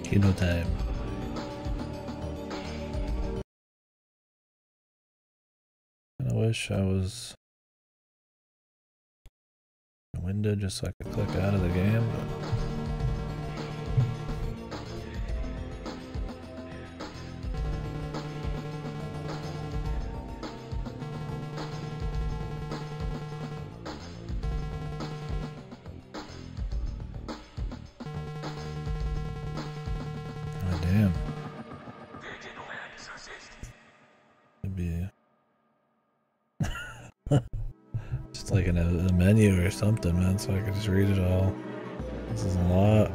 Kino time. I wish I was in a window just so I could click out of the game, but damn. It'd be just like in a menu or something, man, so I could just read it all. This is a lot.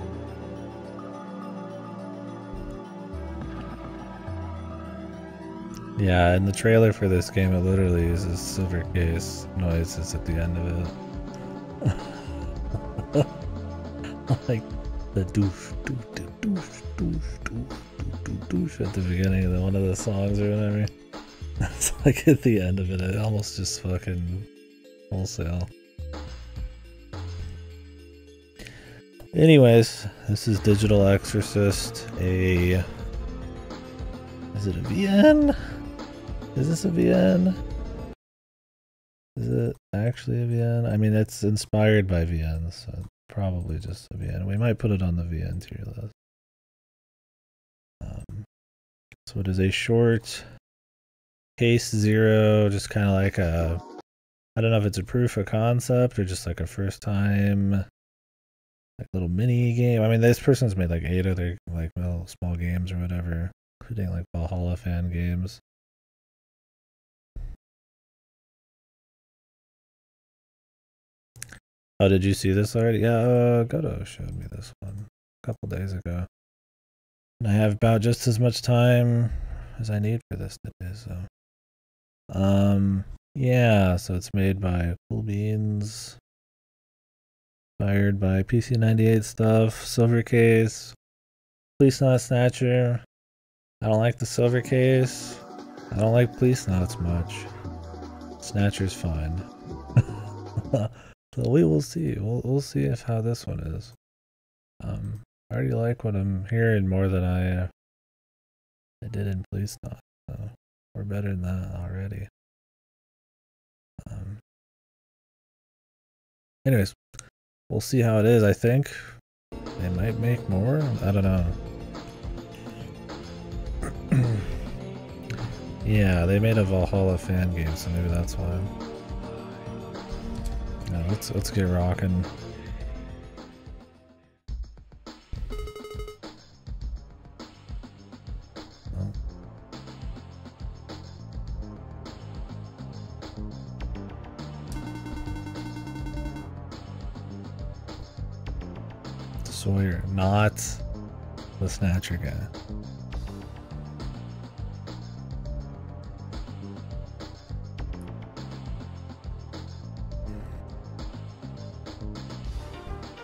Yeah, in the trailer for this game, it literally uses silver case noises at the end of it. Like the douche, douche, douche, douche, douche, douche, douche at the beginning of one of the songs or whatever. It's like at the end of it, it almost just fucking wholesale. Anyways, this is Digital Exorcist, is it a VN? Is this a VN? Is it actually a VN? I mean, it's inspired by VNs, so probably just a VN. We might put it on the VN tier list. So it is a short case 0, just kind of like a, I don't know if it's a proof of concept or just like a first time like little mini game. I mean, this person's made like 8 other like little small games or whatever, including like Valhalla fan games. Oh, did you see this already? Yeah, Godo showed me this one a couple days ago. And I have about just as much time as I need for this today, so. Yeah, so it's made by Cool Beans. Fired by PC98 stuff, Silver Case, Police Knot Snatcher. I don't like the Silver Case. I don't like Police Knots much. Snatcher's fine. So we will see. We'll see if how this one is. I already like what I'm hearing more than I did in Police Knot. So we're better than that already. Anyways, we'll see how it is. I think they might make more. I don't know. Yeah, they made a Valhalla fan game, so maybe that's why. Yeah, let's get rocking. Sawyer, not the Snatcher guy.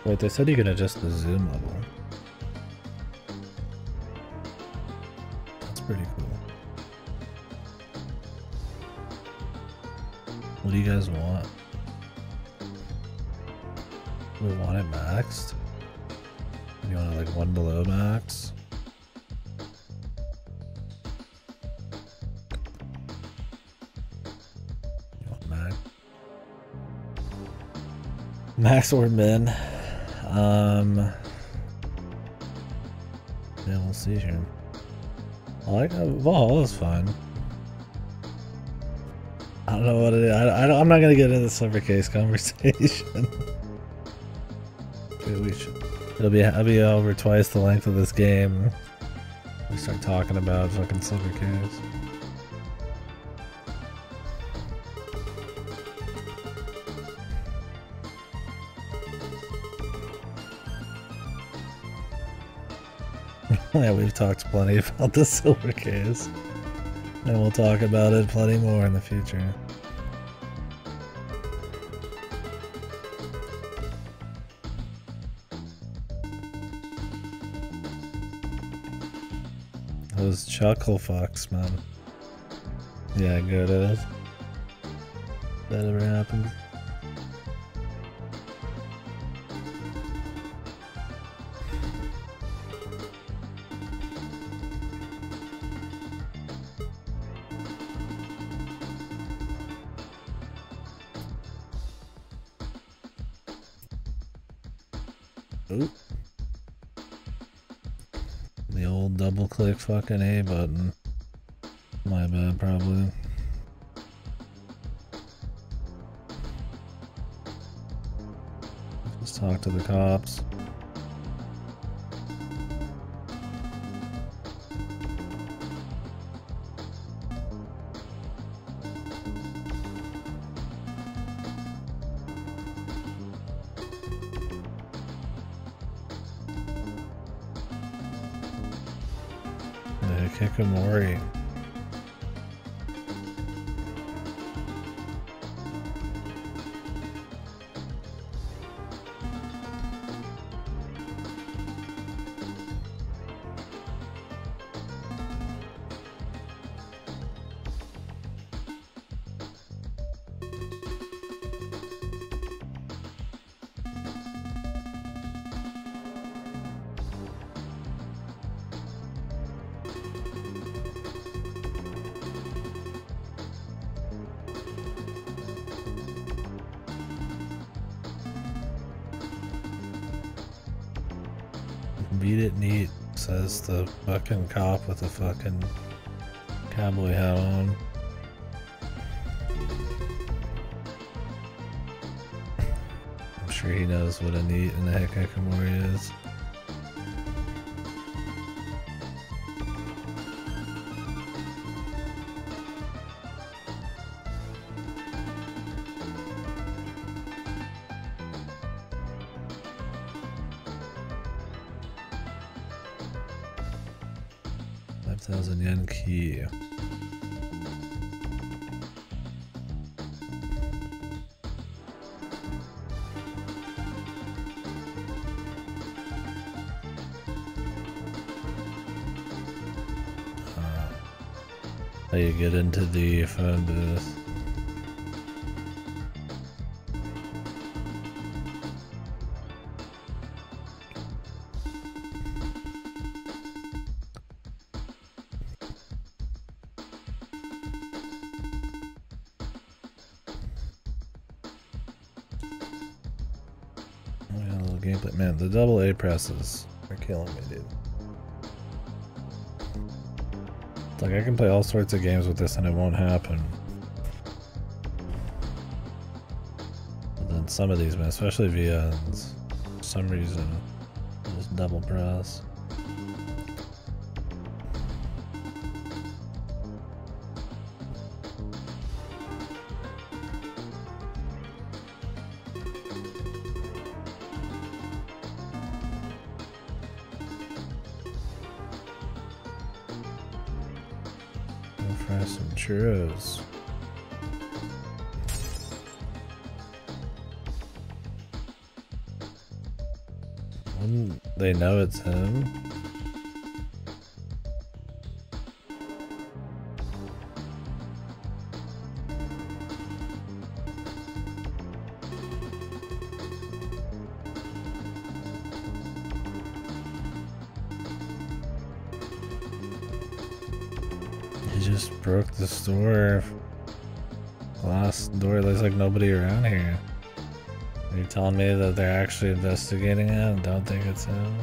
Wait, they said you could adjust the zoom level. That's pretty cool. What do you guys want? We want it maxed? You want it like 1 below max? You want max? Max or min? Yeah, we'll see here. I like Valhalla's fine. I don't know what it is. I'm not gonna get into the Silver Case conversation. We should. It'll be over twice the length of this game. We start talking about fucking Silver Case. Yeah, we've talked plenty about the Silver Case. And we'll talk about it plenty more in the future. Those chuckle fucks, man. Yeah, good as. That ever happens. Oop. The old double click fucking A button. My bad, probably. Just talk to the cops. Hikikomori. Beat it neat, says the fucking cop with the fucking cowboy hat on. I'm sure he knows what a neat and a hikikomori is. yen key. How you get into the phone booth. Gameplay, man, the double A presses are killing me, dude. Like, I can play all sorts of games with this and it won't happen. But then some of these, man, especially VNs, for some reason, just double press. Try some churros. Wouldn't they know it's him? He just broke the store. Glass door, looks like nobody around here. Are you telling me that they're actually investigating it and don't think it's him?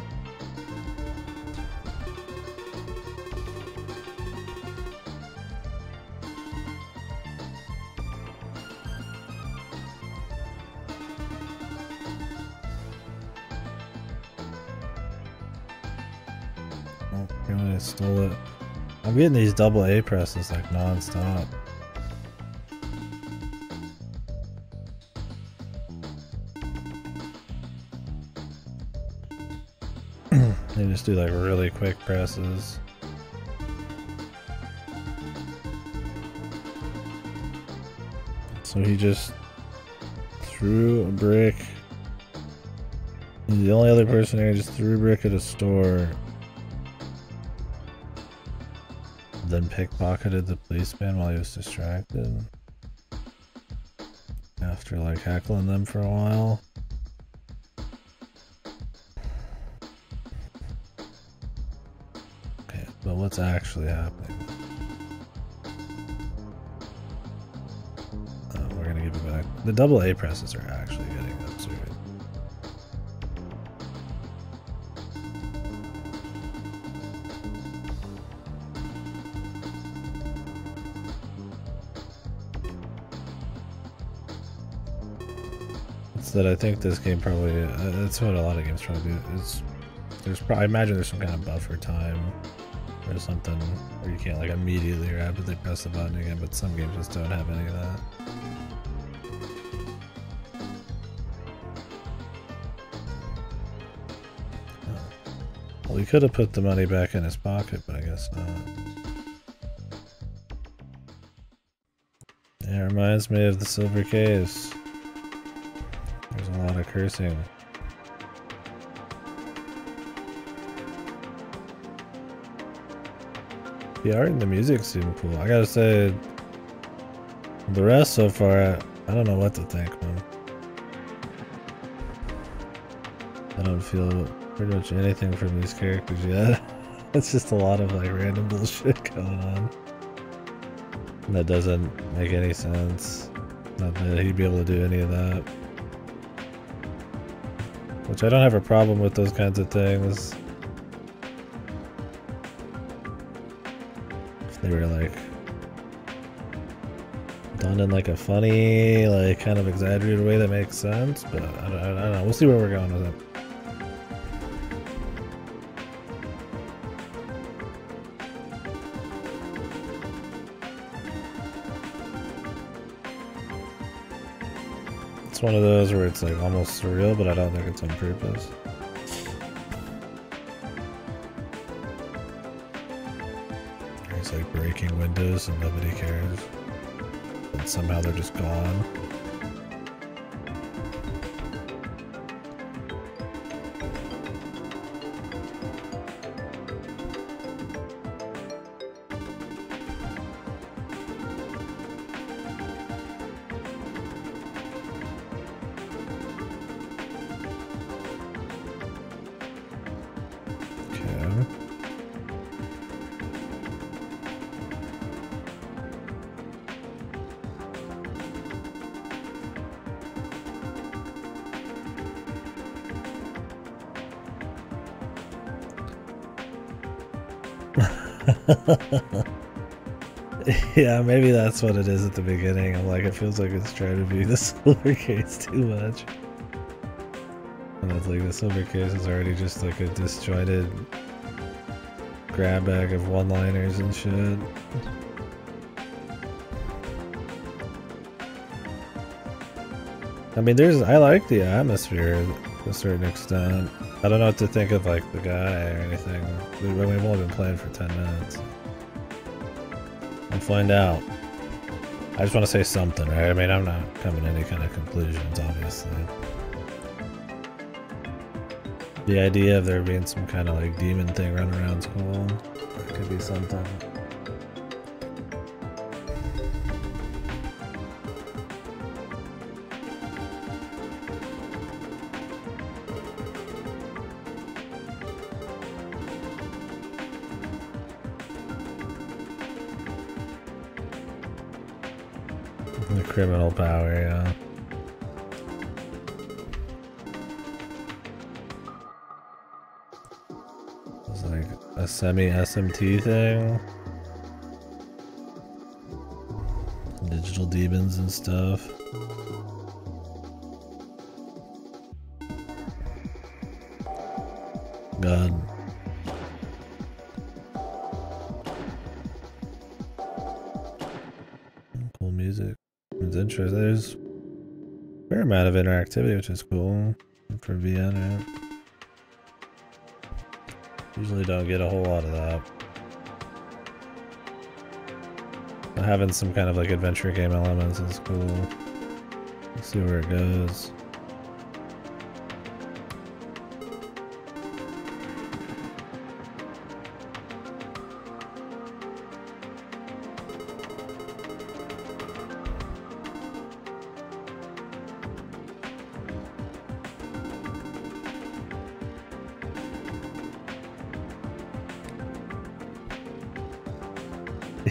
Oh, really stole it. I'm getting these double A presses like non-stop. They just do like really quick presses. So he just threw a brick. He's the only other person here, just threw a brick at a store. Then pickpocketed the policeman while he was distracted. After like heckling them for a while. Okay, but what's actually happening? We're gonna give it back. The double A presses are actually getting absurd. nuts that I think this game probably, that's what a lot of games probably do, is I imagine there's some kind of buffer time or something where you can't like immediately or rapidly press the button again, but some games just don't have any of that. Well, he could have put the money back in his pocket, but I guess not. Yeah, it reminds me of the silver case. There's a lot of cursing. The art and the music seem cool. I gotta say, the rest so far, I don't know what to think, man. I don't feel pretty much anything from these characters yet. It's just a lot of like random bullshit going on. And that doesn't make any sense. Not that he'd be able to do any of that. Which I don't have a problem with those kinds of things. If they were like done in like a funny, like kind of exaggerated way that makes sense, but I don't know. We'll see where we're going with it. It's one of those where it's like almost surreal, but I don't think it's on purpose. He's like breaking windows and nobody cares. And somehow they're just gone. Yeah, maybe that's what it is at the beginning. I'm like, it feels like it's trying to be the silver case too much. And it's like the silver case is already just like a disjointed grab bag of one-liners and shit. I mean, I like the atmosphere to a certain extent. I don't know what to think of like the guy or anything. We've only been playing for 10 minutes. We'll find out. I just want to say something, right? I mean, I'm not coming to any kind of conclusions, obviously. The idea of there being some kind of like demon thing running around is cool. It could be something. The criminal power, yeah. It's like a semi-SMT thing. Digital demons and stuff. God. Cool music. It's interesting. There's a fair amount of interactivity, which is cool for VN, right? Usually don't get a whole lot of that. But having some kind of like adventure game elements is cool. Let's see where it goes.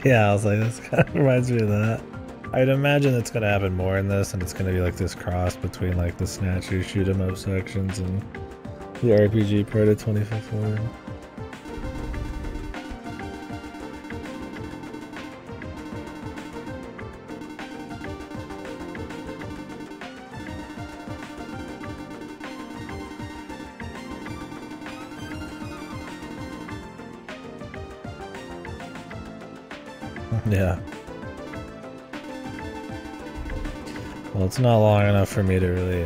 Yeah, I was like, this kind of reminds me of that. I'd imagine it's gonna happen more in this, and it's gonna be like this cross between like the snatcher shoot 'em up sections and the RPG part of 25th Ward. Yeah. Well, it's not long enough for me to really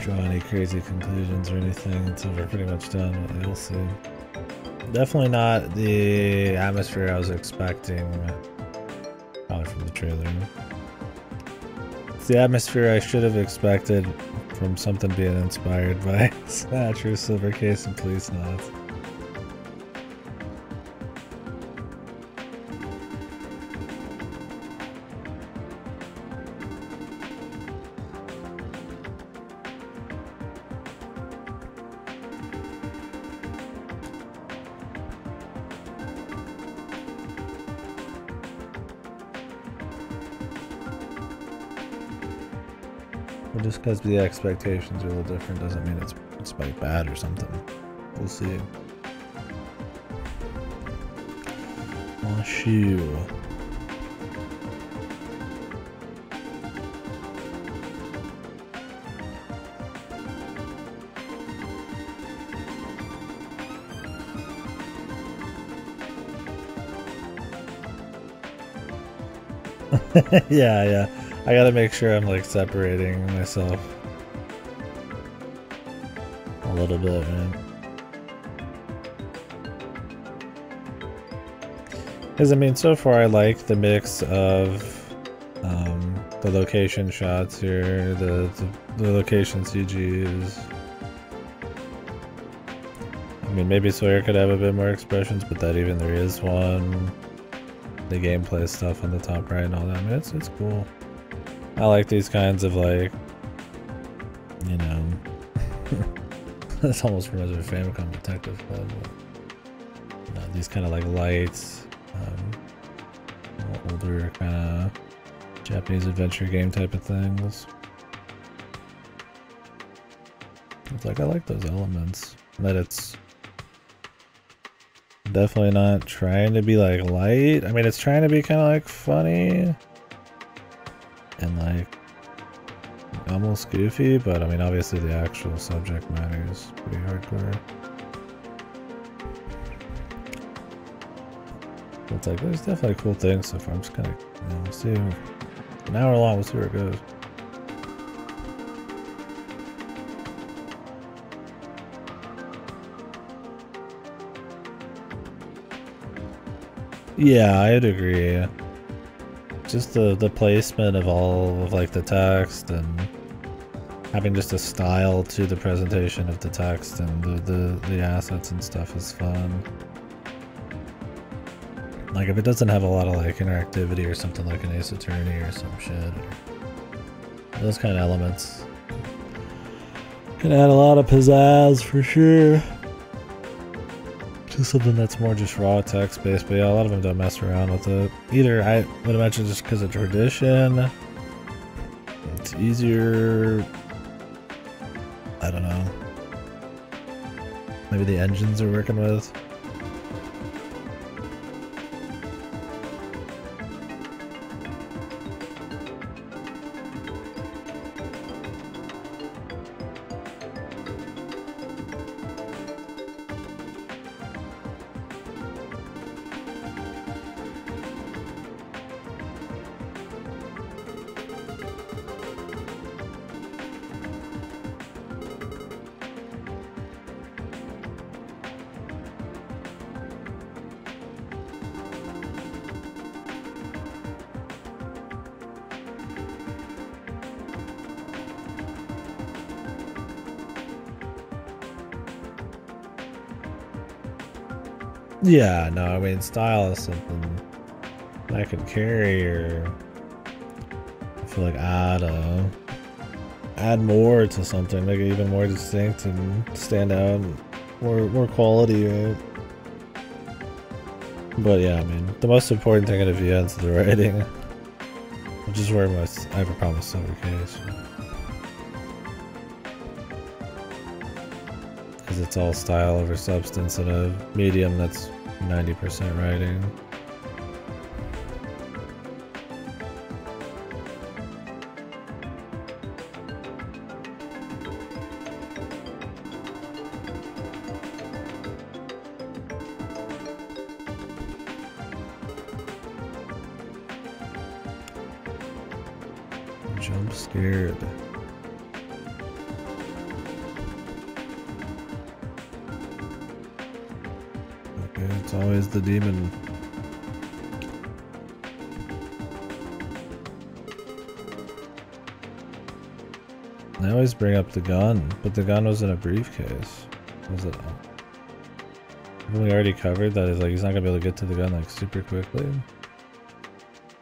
draw any crazy conclusions or anything until we're pretty much done, but you'll see. Definitely not the atmosphere I was expecting, probably from the trailer. It's the atmosphere I should have expected from something being inspired by Snatcher, Silver Case, and Police Knots. But just because the expectations are a little different doesn't mean it's like bad or something. We'll see. Oh, shoot. Yeah. I gotta make sure I'm like separating myself a little bit, man. Because I mean, so far I like the mix of the location shots here, the location CGs. I mean, maybe Sawyer could have a bit more expressions, but that even there is one. The gameplay stuff on the top right and all that. I mean, it's cool. I like these kinds of like, you know, this almost reminds me of Famicom Detective Club. But, you know, these kind of like lights, older kind of Japanese adventure game type of things. It's like I like those elements. That it's definitely not trying to be like light. I mean, it's trying to be kind of like funny. And like almost goofy, but I mean obviously the actual subject matter is pretty hardcore. But it's like there's definitely cool things so far. I'm just kinda, you know, we'll see. An hour long, we'll see where it goes. Yeah, I'd agree. Just the placement of all of like the text and having just a style to the presentation of the text and the assets and stuff is fun. Like if it doesn't have a lot of like interactivity or something like an Ace Attorney or some shit, or those kind of elements can add a lot of pizzazz for sure. Just something that's more just raw text based, but yeah, a lot of them don't mess around with it. Either I would imagine just because of tradition, it's easier. I don't know. Maybe the engines are working with. Yeah, no, I mean, style is something I could carry, or I feel like add more to something, make it even more distinct and stand out, more quality, right? But yeah, I mean, the most important thing in a VN is the writing, which is where I have a problem with Silver Case. Because it's all style over substance in a medium that's 90% writing. Jump scared. Okay, it's always the demon. They always bring up the gun, but the gun was in a briefcase. Was it? Haven't we already covered that? Is like he's not gonna be able to get to the gun like super quickly.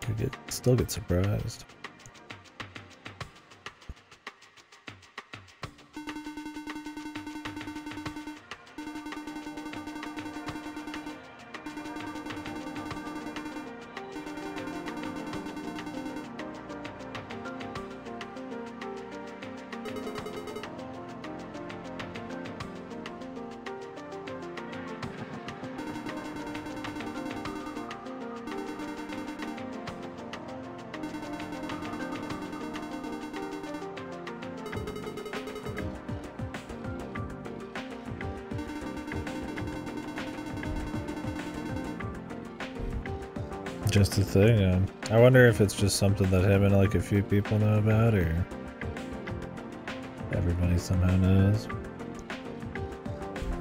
Could still get surprised. Just a thing. I wonder if it's just something that him and like a few people know about, or everybody somehow knows.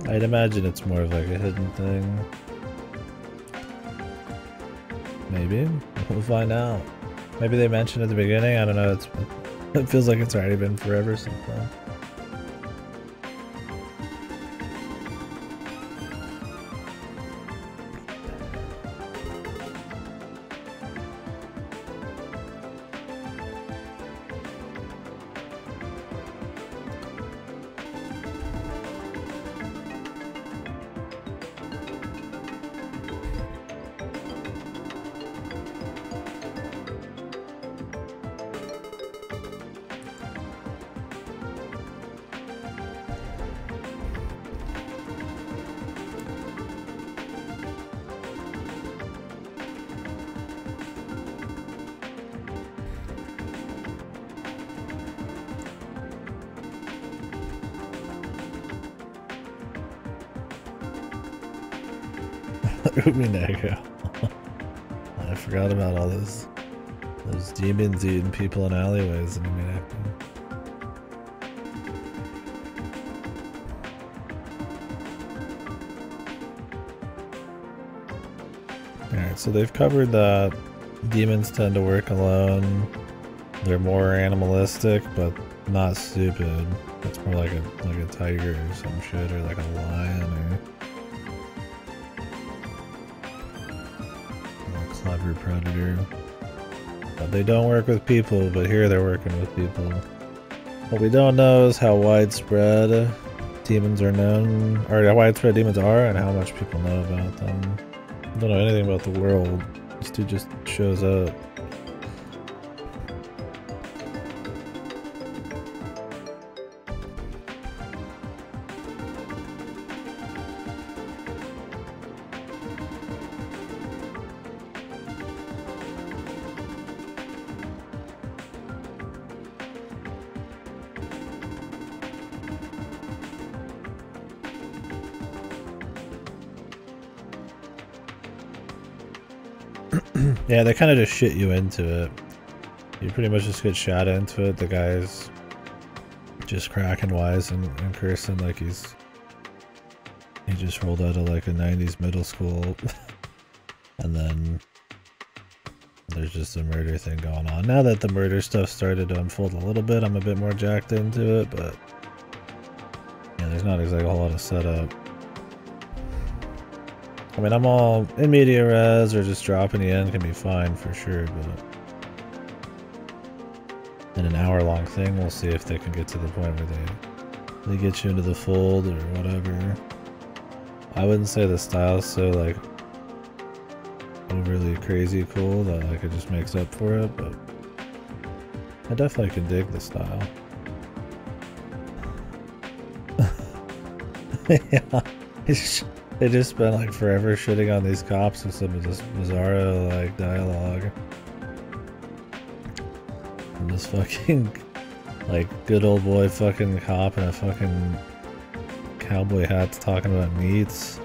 I'd imagine it's more of like a hidden thing. Maybe. We'll find out. Maybe they mentioned at the beginning. I don't know. It feels like it's already been forever since then. Umineko. I forgot about all those demons eating people in alleyways in Umineko. Alright, so they've covered that demons tend to work alone. They're more animalistic, but not stupid. It's more like a tiger or some shit, or like a lion, or clever predator. But they don't work with people, but here they're working with people. What we don't know is how widespread demons are known, or how widespread demons are, and how much people know about them. I don't know anything about the world. This dude just shows up. Yeah, they kind of just shit you into it. You pretty much just get shot into it. The guy's just cracking wise and cursing like he just rolled out of like a 90s middle school. And then there's just a murder thing going on. Now that the murder stuff started to unfold a little bit, I'm a bit more jacked into it, but yeah, there's not exactly a whole lot of setup. I mean, I'm all in media res, or just dropping the end can be fine for sure, but in an hour-long thing, we'll see if they can get to the point where they get you into the fold or whatever. I wouldn't say the style's so like overly crazy cool that like it just makes up for it, but I definitely can dig the style. Yeah. They just spent like forever shitting on these cops with some of this bizarro like dialogue. And this fucking like good old boy fucking cop in a fucking cowboy hat's talking about meats.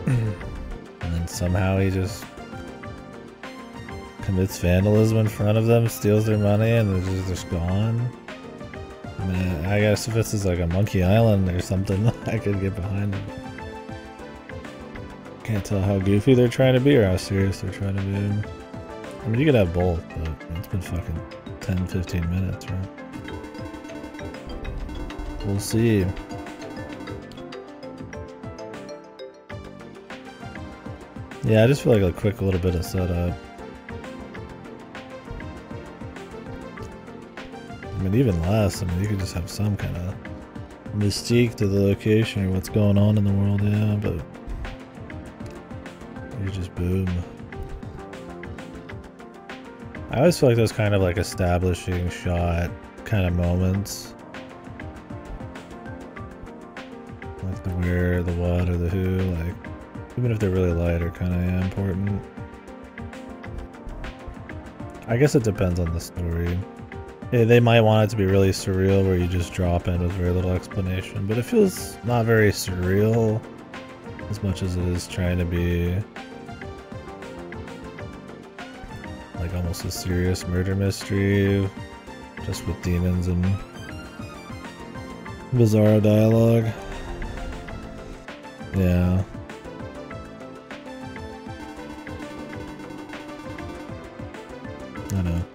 And then somehow he just commits vandalism in front of them, steals their money, and they're just gone. I mean, I guess if this is like a Monkey Island or something, I could get behind it. Can't tell how goofy they're trying to be or how serious they're trying to be. I mean, you could have both, but it's been fucking 10-15 minutes, right? We'll see. Yeah, I just feel like a quick little bit of setup. I mean, even less. I mean, you could just have some kind of mystique to the location or what's going on in the world, yeah, but you just boom. I always feel like those kind of like establishing shot kind of moments. Like the where, the what, or the who, like, even if they're really light, are kind of important. I guess it depends on the story. They might want it to be really surreal where you just drop in with very little explanation, but it feels not very surreal as much as it is trying to be like almost a serious murder mystery, just with demons and bizarre dialogue. Yeah. I know.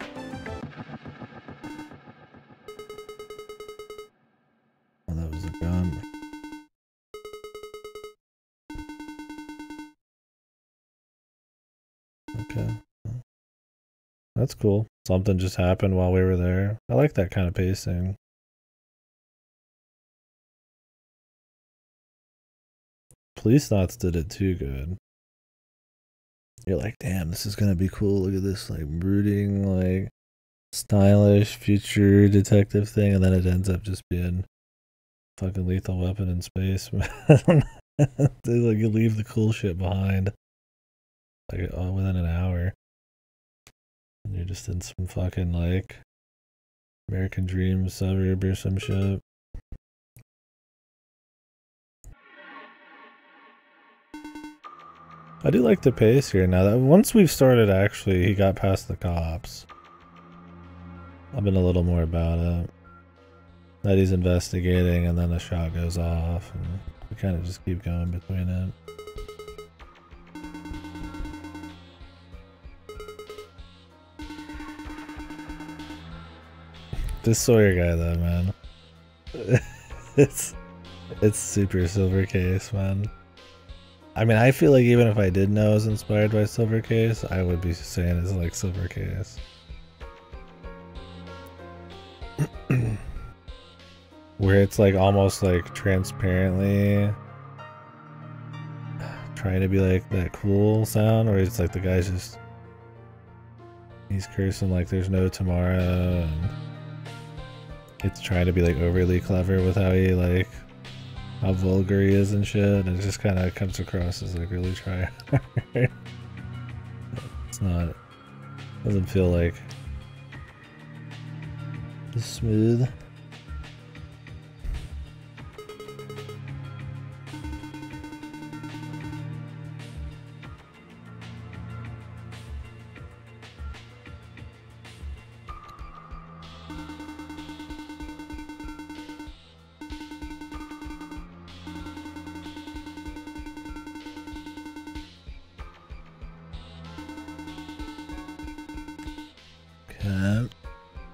Oh, that was a gun. Okay. That's cool. Something just happened while we were there. I like that kind of pacing. Police Knots did it too good. You're like, damn, this is gonna be cool. Look at this, like, brooding, like, stylish future detective thing, and then it ends up just being fucking Lethal Weapon in space. They like you leave the cool shit behind, like within an hour, and you're just in some fucking like American Dream suburb or some shit. I do like the pace here now. That once we've started, actually, he got past the cops. I've been a little more about it. That he's investigating, and then a shot goes off, and we kind of just keep going between it. This Sawyer guy, though, man, it's super Silver Case, man. I mean, I feel like even if I did know it was inspired by Silver Case, I would be saying it's like Silver Case. Where it's like almost like transparently trying to be like that cool sound, where it's like the guy's just, he's cursing like there's no tomorrow, and it's trying to be like overly clever with how he like, how vulgar he is and shit, and it just kind of comes across as like really try hard. It's not, doesn't feel like smooth. Okay,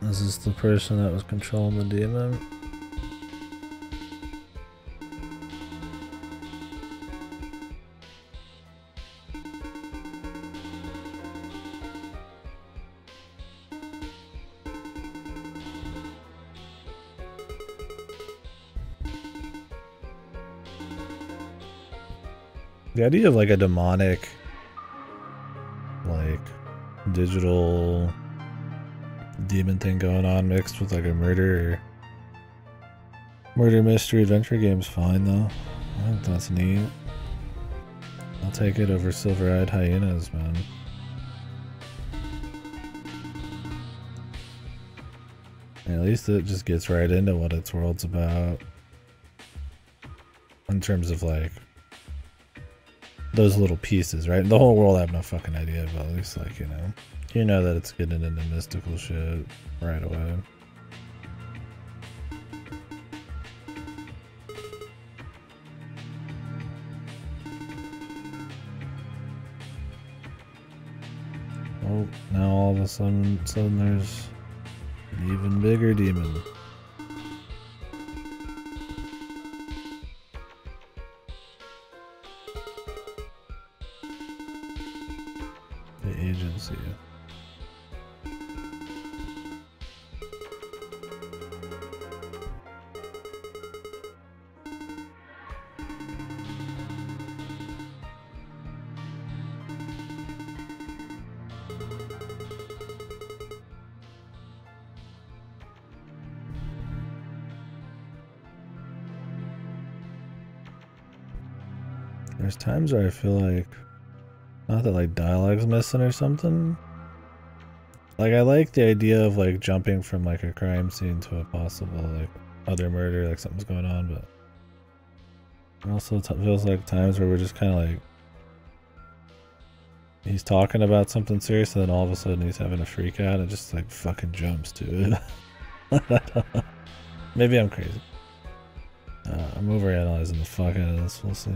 this is the person that was controlling the demon. The idea of like a demonic, like, digital demon thing going on mixed with like a murder mystery adventure game's fine though. I think that's neat. I'll take it over Silver-Eyed Hyenas, man. And at least it just gets right into what its world's about. In terms of like those little pieces, right? The whole world I have no fucking idea, but at least like, you know, You know that it's getting into mystical shit right away. Oh, now all of a sudden there's an even bigger demon. The agency. There's times where I feel like, not that like dialogue's missing or something. Like I like the idea of like jumping from like a crime scene to a possible like other murder, like something's going on, but it also feels like times where we're just kind of like, he's talking about something serious and then all of a sudden he's having a freak out and just like fucking jumps to it. Maybe I'm crazy. I'm overanalyzing the fuck out of this, we'll see.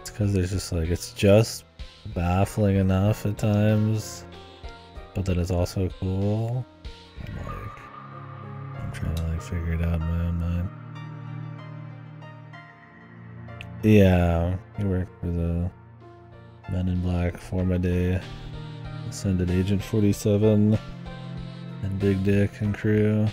Because there's just like, it's just baffling enough at times, but then it's also cool. I'm trying to like figure it out in my own mind. Yeah, he worked for the Men in Black, Forma Day, Ascended Agent 47, and Big Dick and crew.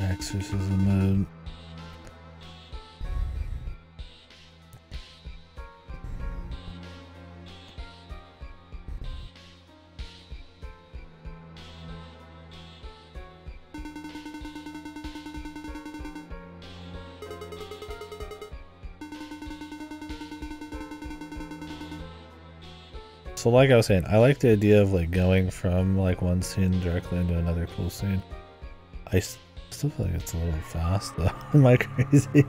Exorcism mode. So like I was saying, I like the idea of like going from like one scene directly into another cool scene. I still feel like it's a little fast though. Am I crazy?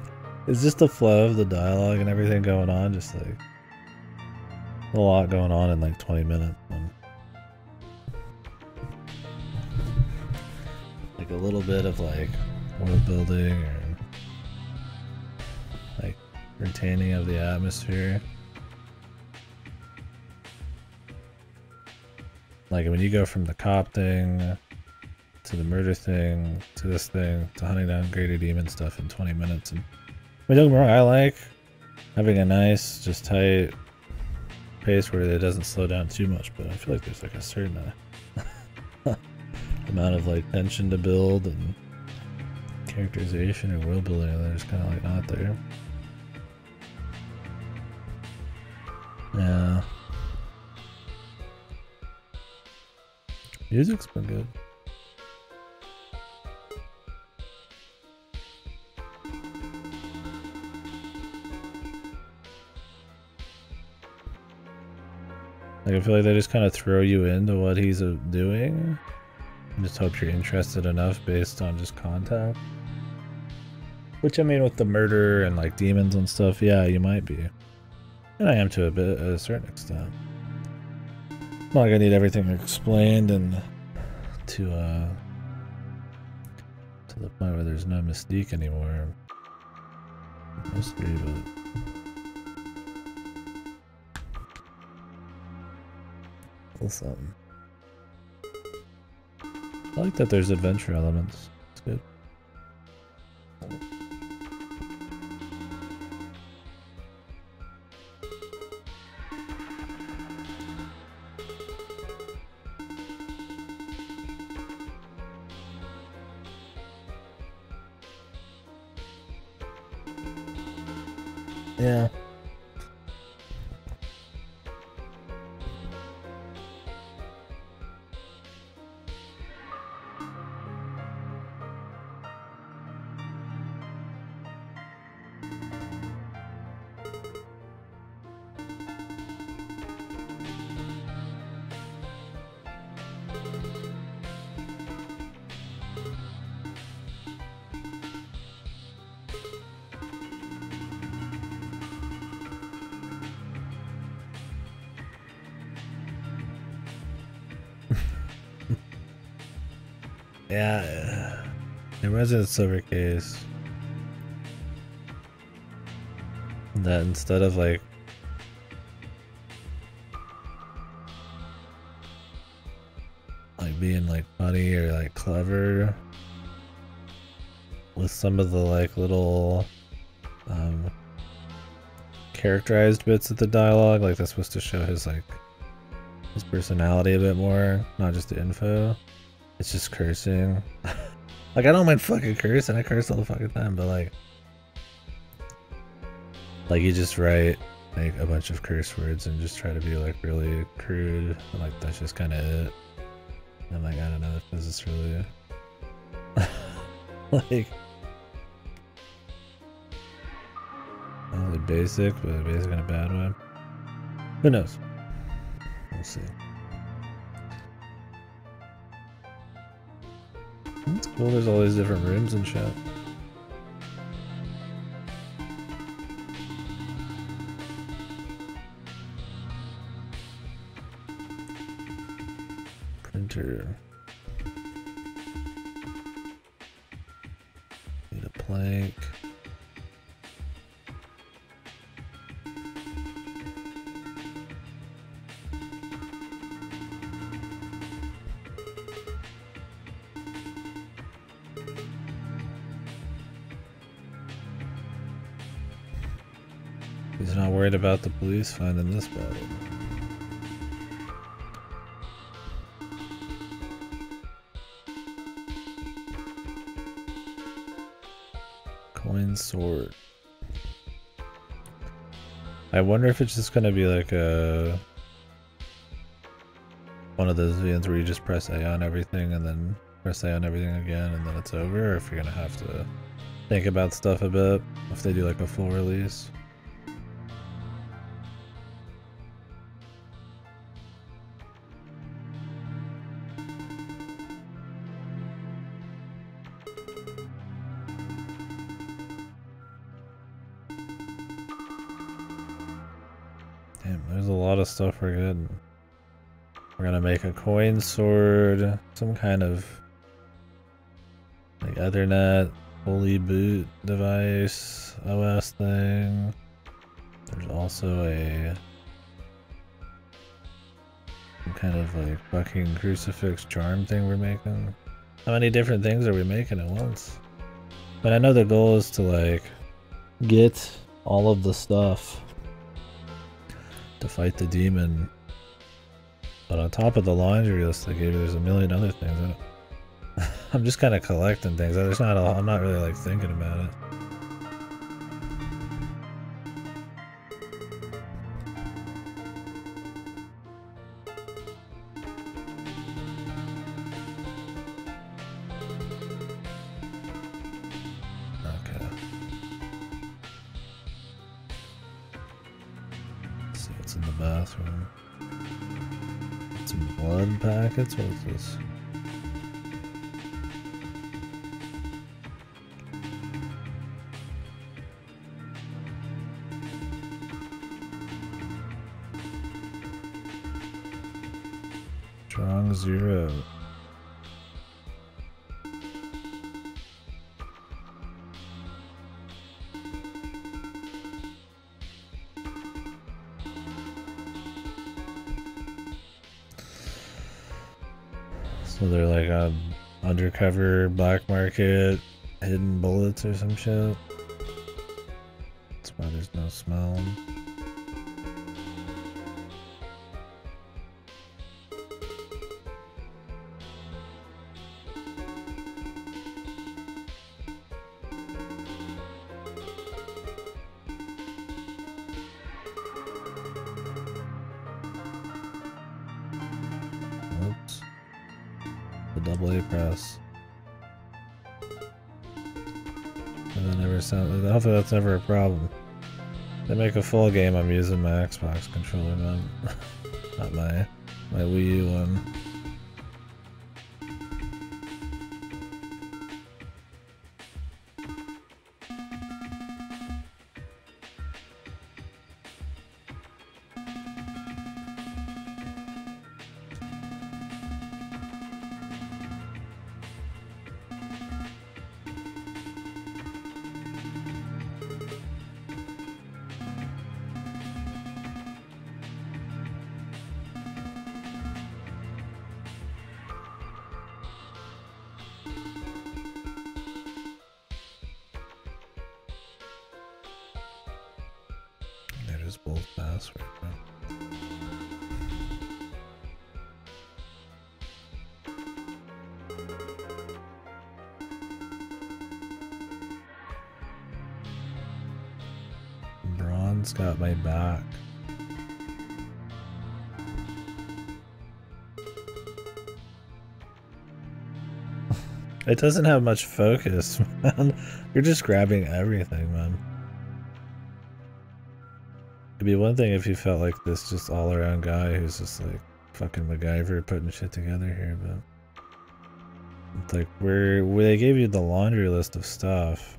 It's just the flow of the dialogue and everything going on, just like a lot going on in like 20 minutes. Like a little bit of like world building or like retaining of the atmosphere. Like when you go from the cop thing to the murder thing to this thing to hunting down greater demon stuff in 20 minutes. And I mean, don't get me wrong, I like having a nice, just tight pace where it doesn't slow down too much, but I feel like there's like a certain amount of like tension to build and characterization or world building that is kind of like not there. Yeah. Music's been good. Like, I feel like they just kind of throw you into what he's doing and just hope you're interested enough based on just contact. Which, I mean, with the murder and like demons and stuff, yeah, you might be. And I am to a certain extent. Not like I need everything explained and to the point where there's no mystique anymore. Mystery, but something. I like that there's adventure elements. It's good. Yeah. Yeah. It reminds silver case. That instead of like being like funny or like clever with some of the like little characterized bits of the dialogue, like that's supposed to show his like his personality a bit more, not just the info. It's just cursing. Like I don't mind fucking cursing, I curse all the fucking time, but like you just write like a bunch of curse words and just try to be like really crude, and like that's just kind of it. And like I don't know if this is really like really basic, but basic in a bad way. Who knows? We'll see. It's cool. There's all these different rooms and shit. Printer. Need a plank. He's not worried about the police finding this body. Coin sword. I wonder if it's just gonna be like a one of those videos where you just press A on everything and then press A on everything again and then it's over, or if you're gonna have to think about stuff a bit if they do like a full release. Damn, there's a lot of stuff we're getting. We're gonna make a coin sword, some kind of like Ethernet, fully boot device, OS thing. There's also some kind of like fucking crucifix charm thing we're making. How many different things are we making at once? But I know the goal is to like get all of the stuff to fight the demon. But on top of the laundry list I gave you, there's a million other things. I'm just kind of collecting things. I'm not really like thinking about it. Okay. Let's see what's in the bathroom. Some blood packets? What is this? Strong 0. So they're like a undercover black market hidden bullets or some shit. That's why there's no smell. double A press. And that never sound. Hopefully that's never a problem. They make a full game. I'm using my Xbox controller, man. Not my Wii U one. Both password. Bronze got my back. It doesn't have much focus, man. You're just grabbing everything, man. It'd be one thing if you felt like this just all-around guy who's just like fucking MacGyver putting shit together here, but it's like where they gave you the laundry list of stuff.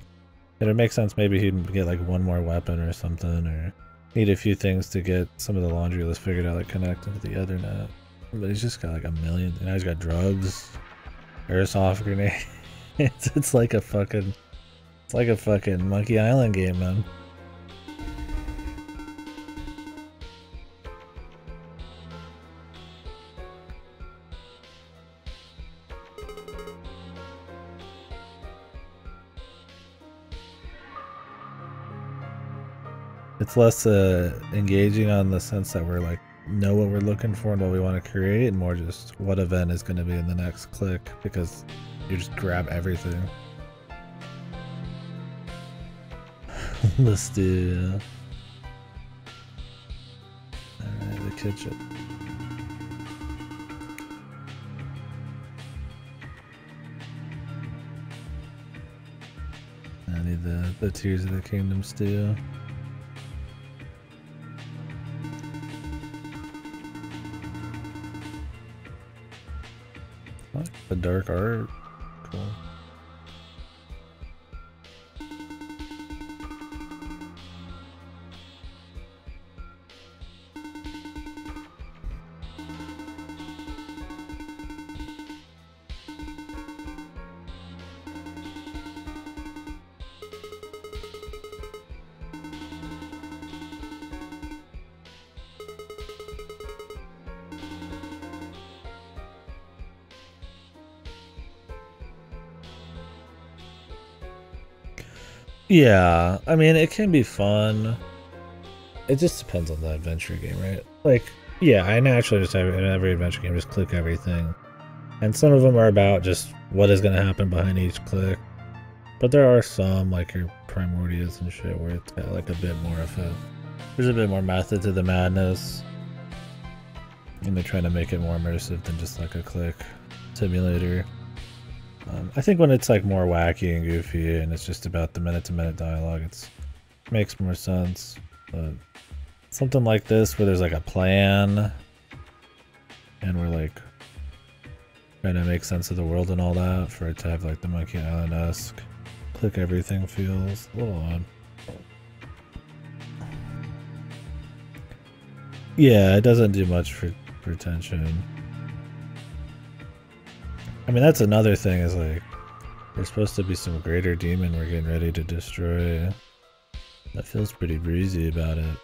It'd make sense maybe he'd get like one more weapon or something, or need a few things to get some of the laundry list figured out, like connected to the Ethernet. But he's just got like a million. Now he's got drugs, airsoft grenade. It's like a fucking Monkey Island game, man. It's less engaging on the sense that we're like know what we're looking for and what we want to create, and more just what event is going to be in the next click, because you just grab everything. Let's do alright, the kitchen. I need the Tears of the Kingdom stew. The dark art, cool. Yeah, I mean, it can be fun. It just depends on the adventure game, right? Like, yeah, I naturally just have in every adventure game just click everything. And some of them are about just what is going to happen behind each click. But there are some, like your Primordials and shit, where it's got like a bit more of a... There's a bit more method to the madness. And they're trying to make it more immersive than just like a click simulator. I think when it's like more wacky and goofy and it's just about the minute-to-minute dialogue, it makes more sense. But something like this where there's like a plan and we're like trying to make sense of the world and all that, for it to have like the Monkey Island-esque click everything feels a little odd. Yeah, it doesn't do much for tension. I mean, that's another thing, is like, there's supposed to be some greater demon we're getting ready to destroy. That feels pretty breezy about it.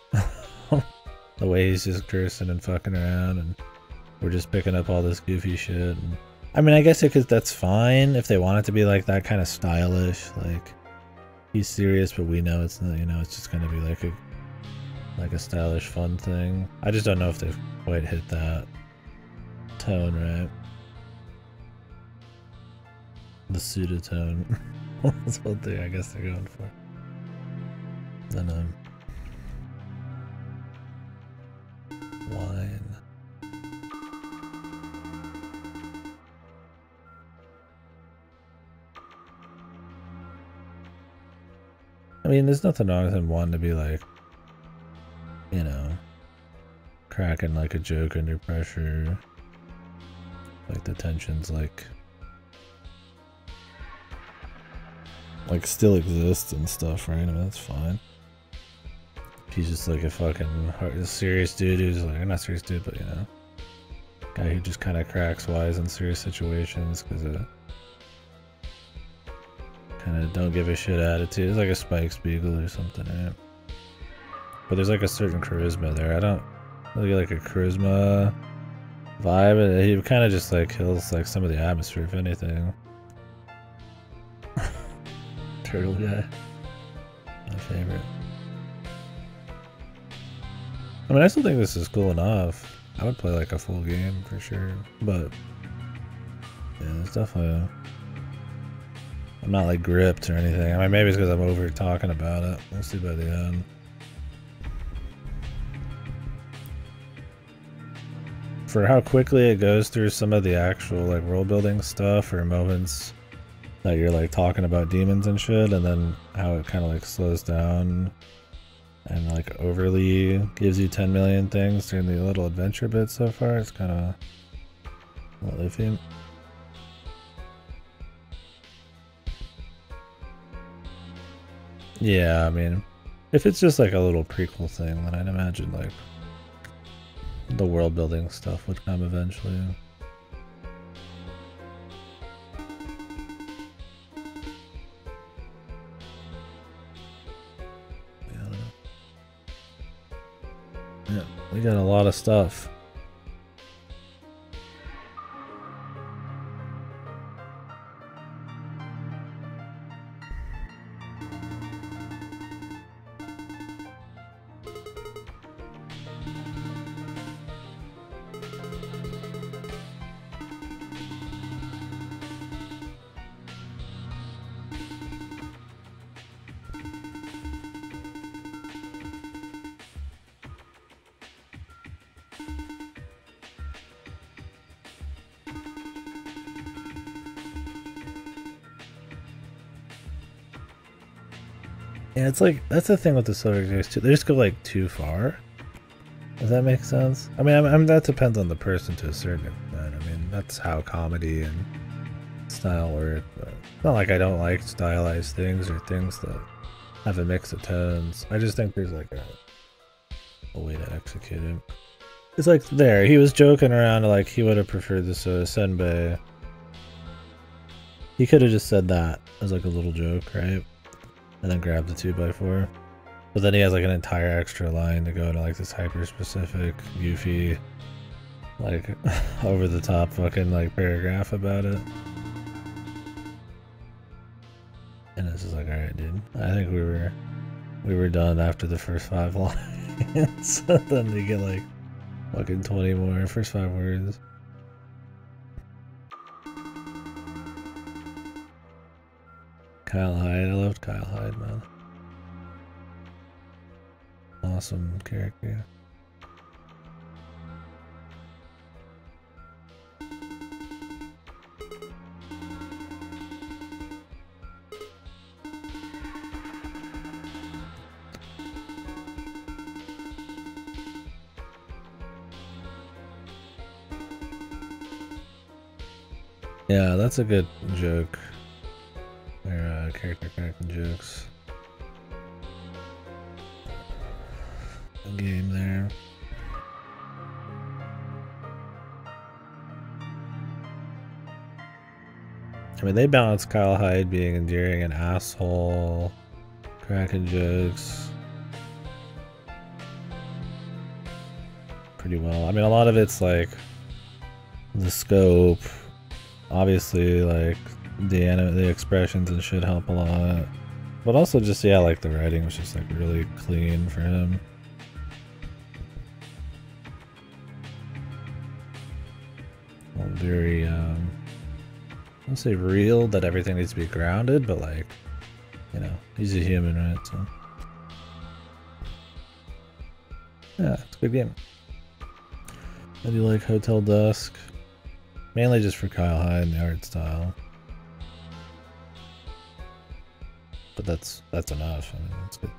The way he's just cursing and fucking around, and we're just picking up all this goofy shit. And, I mean, I guess that's fine if they want it to be like that kind of stylish, like, he's serious, but we know it's not, you know, it's just gonna be like a stylish, fun thing. I just don't know if they've quite hit that tone right. The pseudotone. That's one thing I guess they're going for. Then wine. mean, there's nothing wrong with him wanting to be like, you know, cracking like a joke under pressure. Like the tensions like still exist and stuff, right? I mean, that's fine. He's just like a fucking serious dude who's like, not serious dude, but you know, guy who just kind of cracks wise in serious situations because of kind of don't give a shit attitude. It's like a Spike Spiegel or something, right? But there's like a certain charisma there. I don't really get like a charisma vibe. He kind of just like kills like some of the atmosphere, if anything. Turtle guy, my favorite. I mean, I still think this is cool enough. I would play like a full game for sure, but yeah, it's definitely. I'm not like gripped or anything. I mean, maybe it's because I'm over talking about it. We'll see by the end. For how quickly it goes through some of the actual like world building stuff or moments that you're like talking about demons and shit, and then how it kind of like slows down and like overly gives you 10 million things during the little adventure bit so far. It's kind of iffy. Yeah, I mean, if it's just like a little prequel thing, then I'd imagine like the world building stuff would come eventually. Yeah, we got a lot of stuff. Yeah, it's like, that's the thing with the Silver Games too. They just go like too far. Does that make sense? I mean, that depends on the person to a certain extent. I mean, that's how comedy and style work. But it's not like I don't like stylized things or things that have a mix of tones. I just think there's like a way to execute it. It's like there, he was joking around like he would have preferred this senbei. He could have just said that as like a little joke, right? And then grab the 2x4. But then he has like an entire extra line to go into like this hyper specific, goofy, like over the top fucking like paragraph about it. And it's just like, alright dude. I think we were done after the first 5 lines. So then they get like fucking 20 more, first 5 words. Kyle Hyde, I loved Kyle Hyde, man. Awesome character. Yeah, that's a good joke. Their character cracking jokes. A game there. I mean, they balance Kyle Hyde being endearing and asshole, cracking jokes pretty well. I mean, a lot of it's like the scope. Obviously, like the expressions and shit help a lot, but also just, yeah, like the writing was just like really clean for him. Very I don't say real that everything needs to be grounded, but like, you know, he's a human, right? So yeah, it's a good game. I do like Hotel Dusk, mainly just for Kyle Hyde and the art style. But that's enough. I mean, that's good.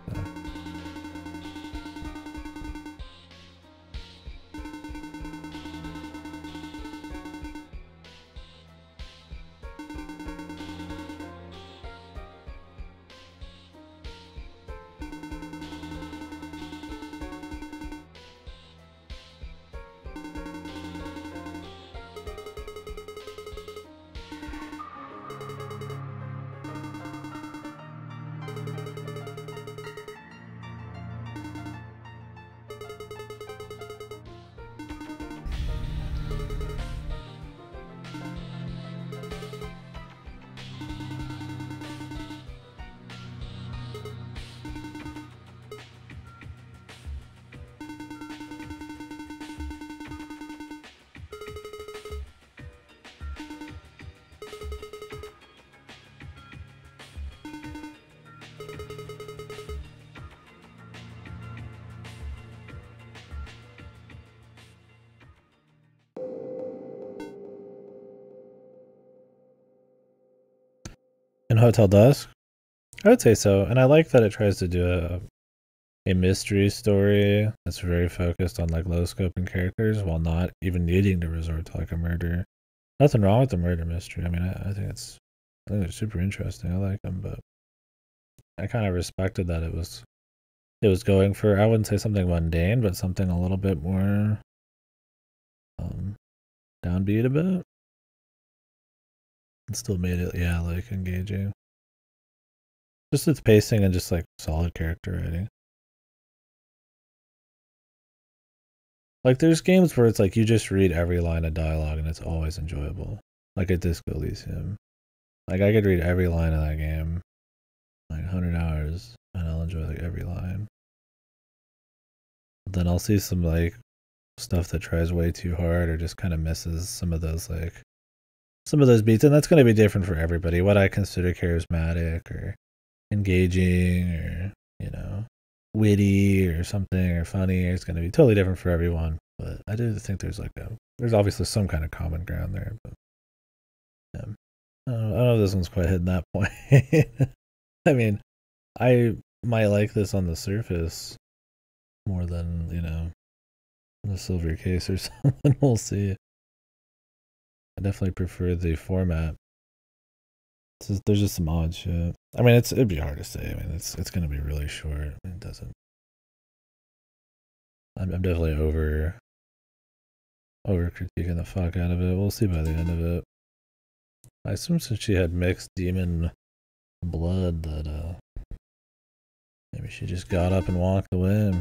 In Hotel Dusk? I would say so, and I like that it tries to do a mystery story that's very focused on like low scoping characters while not even needing to resort to like a murder. Nothing wrong with the murder mystery. I mean, I think they're super interesting. I like them, but I kind of respected that it was going for, I wouldn't say something mundane, but something a little bit more downbeat a bit. It still made it, yeah, like engaging. Just its pacing and just like solid character writing. Like there's games where it's like you just read every line of dialogue and it's always enjoyable. Like at Disco Elysium. Like I could read every line of that game, like 100 hours, and I'll enjoy like every line. But then I'll see some like stuff that tries way too hard or just kind of misses some of those beats, and that's going to be different for everybody. What I consider charismatic or engaging or, you know, witty or something or funny, it's going to be totally different for everyone. But I do think there's obviously some kind of common ground there. But yeah. I don't know if this one's quite hitting that point. I mean, I might like this on the surface more than, you know, the silver case or something. We'll see. I definitely prefer the format. There's just some odd shit. I mean, it'd be hard to say. I mean, it's gonna be really short. It doesn't. I'm definitely over critiquing the fuck out of it. We'll see by the end of it. I assume since she had mixed demon blood that maybe she just got up and walked away.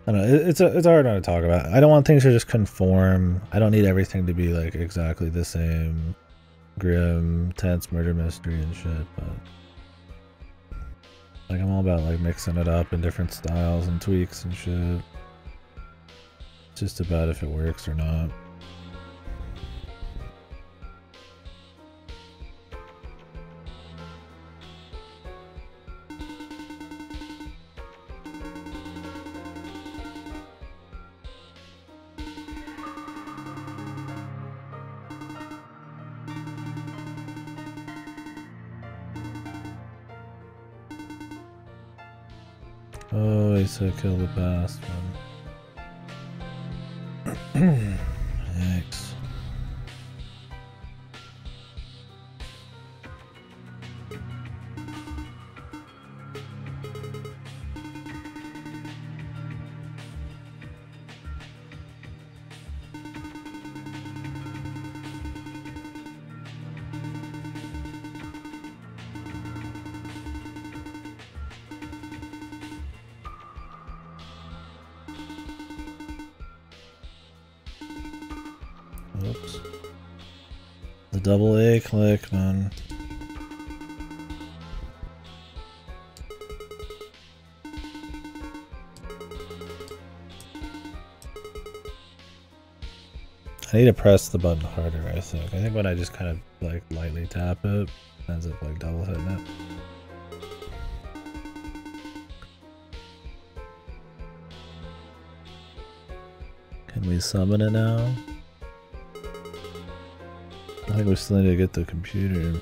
I don't know. It's a hard one to talk about. I don't want things to just conform. I don't need everything to be like exactly the same, grim, tense murder mystery and shit. But like I'm all about like mixing it up in different styles and tweaks and shit. It's just about if it works or not. Oh, he said kill the bast one. Yikes. Oops. The double A click, man. I need to press the button harder, I think. I think when I just kind of like lightly tap it, it ends up like double hitting it. Can we summon it now? I think we still need to get the computer.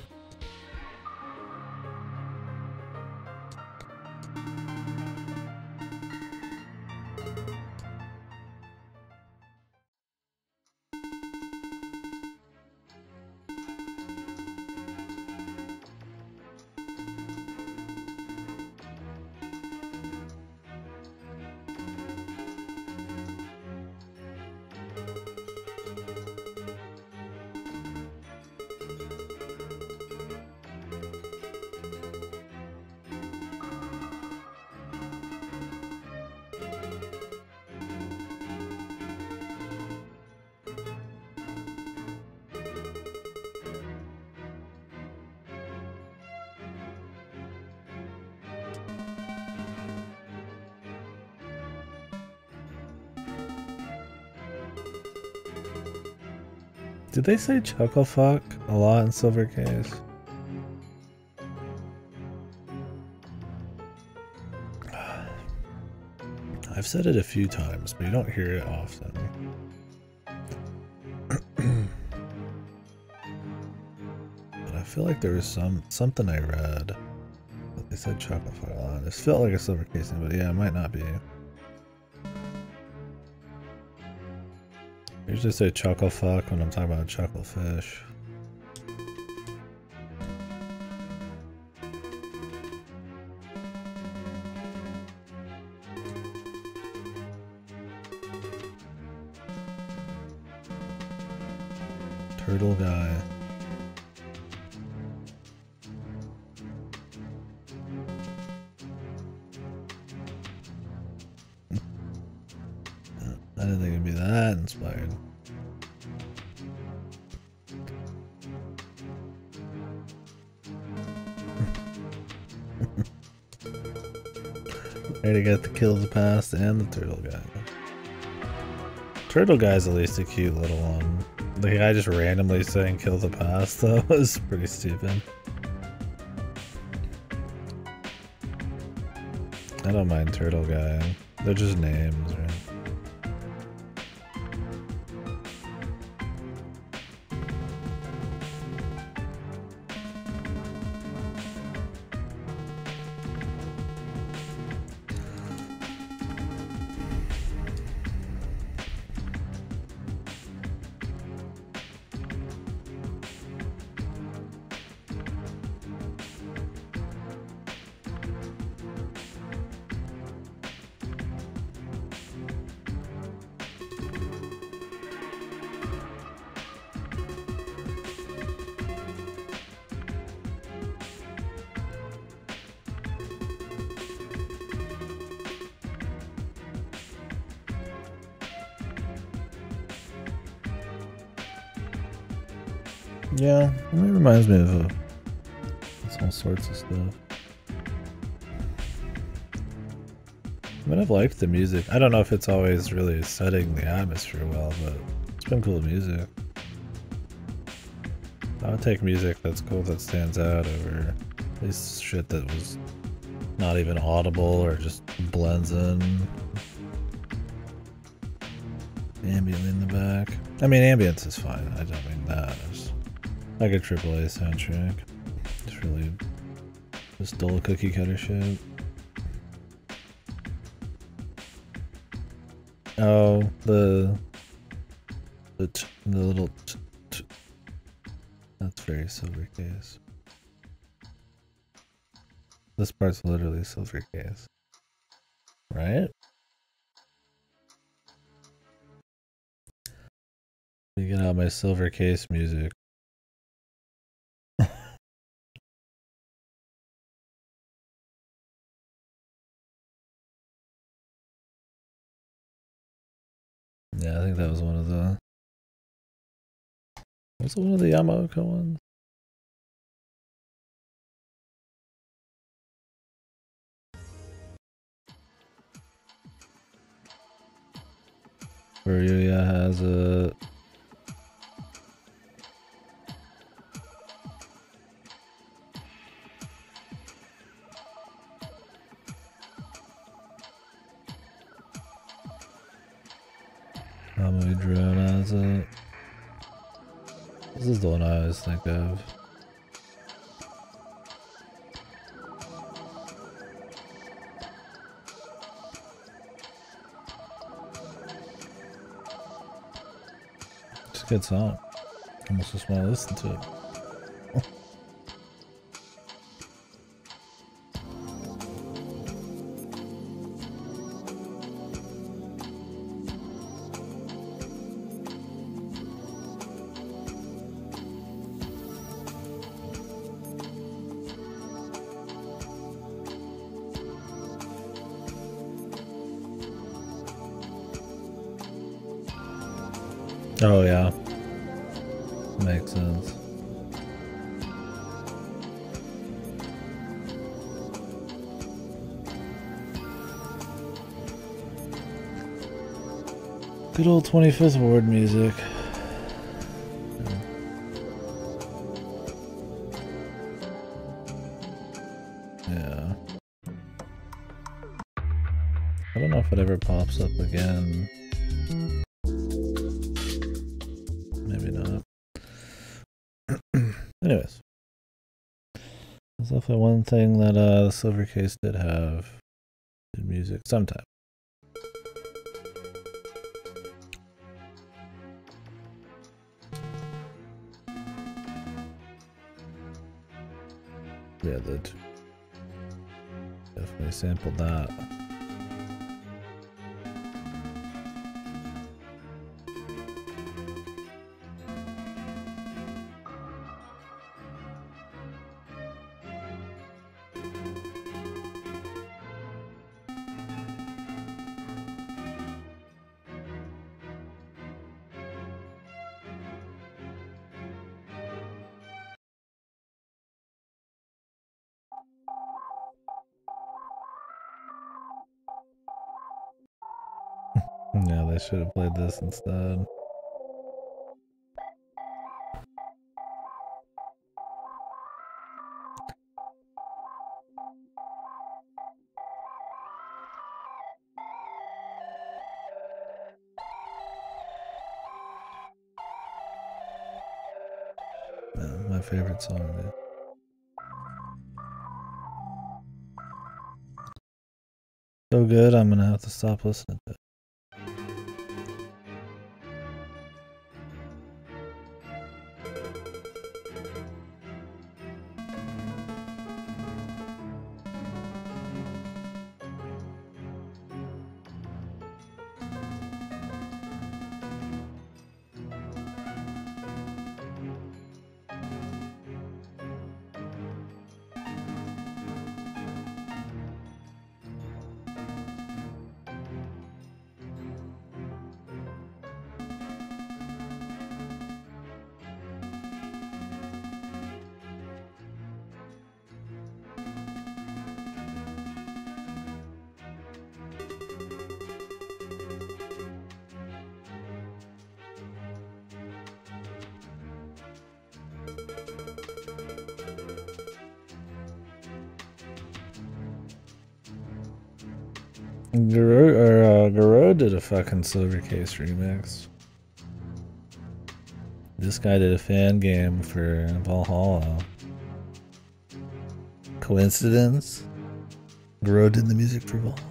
Did they say chuckle fuck a lot in Silver Case? I've said it a few times, but you don't hear it often. But I feel like there was something I read that they said chuckle fuck a lot. This felt like a Silver Case thing, but yeah, it might not be. I usually say chuckle fuck when I'm talking about chuckle fish. Turtle guy. I didn't think it'd be that inspired. Already got the kill the past and the turtle guy. Turtle guy's at least a cute little one. The guy just randomly saying kill the past though is pretty stupid. I don't mind turtle guy. They're just names, right? Yeah, it reminds me of all sorts of stuff. I mean, I've liked the music. I don't know if it's always really setting the atmosphere well, but it's been cool music. I would take music that's cool, that stands out, over at least shit that was not even audible or just blends in. Ambiently in the back. I mean, ambience is fine. I don't mean that. It's like a AAA soundtrack. It's really just dull cookie cutter shit. Oh, the little that's very Silver Case. This part's literally Silver Case, right? Let me get out my Silver Case music. Yeah, I think that was one of the... Was it one of the Yamaoka ones? Furuya has it. Comedy drone has it. This is the one I always think of. It's a good song. I almost just want to listen to it. Oh yeah, makes sense. Good old 25th Ward music. Yeah. I don't know if it ever pops up again. Maybe not. Anyways. There's definitely one thing that the Silver Case did have. Did music sometime. Yeah, that definitely sampled that. Yeah, they should have played this instead. Yeah, my favorite song, dude. So good, I'm gonna have to stop listening to it. Garo did a fucking Silver Case remix. This guy did a fan game for Valhalla. Coincidence? Garo did the music for Valhalla.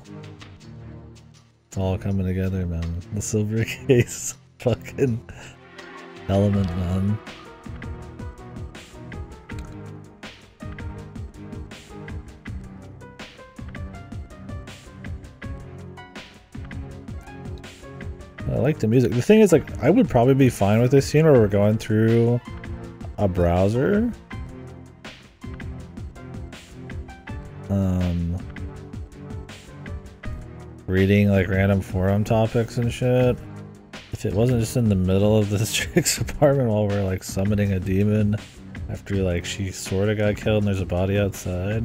It's all coming together, man. The Silver Case fucking element, man. I like the music. The thing is, like, I would probably be fine with this scene where we're going through a browser. Reading, like, random forum topics and shit. If it wasn't just in the middle of this chick's apartment while we're, like, summoning a demon after, like, she sort of got killed and there's a body outside.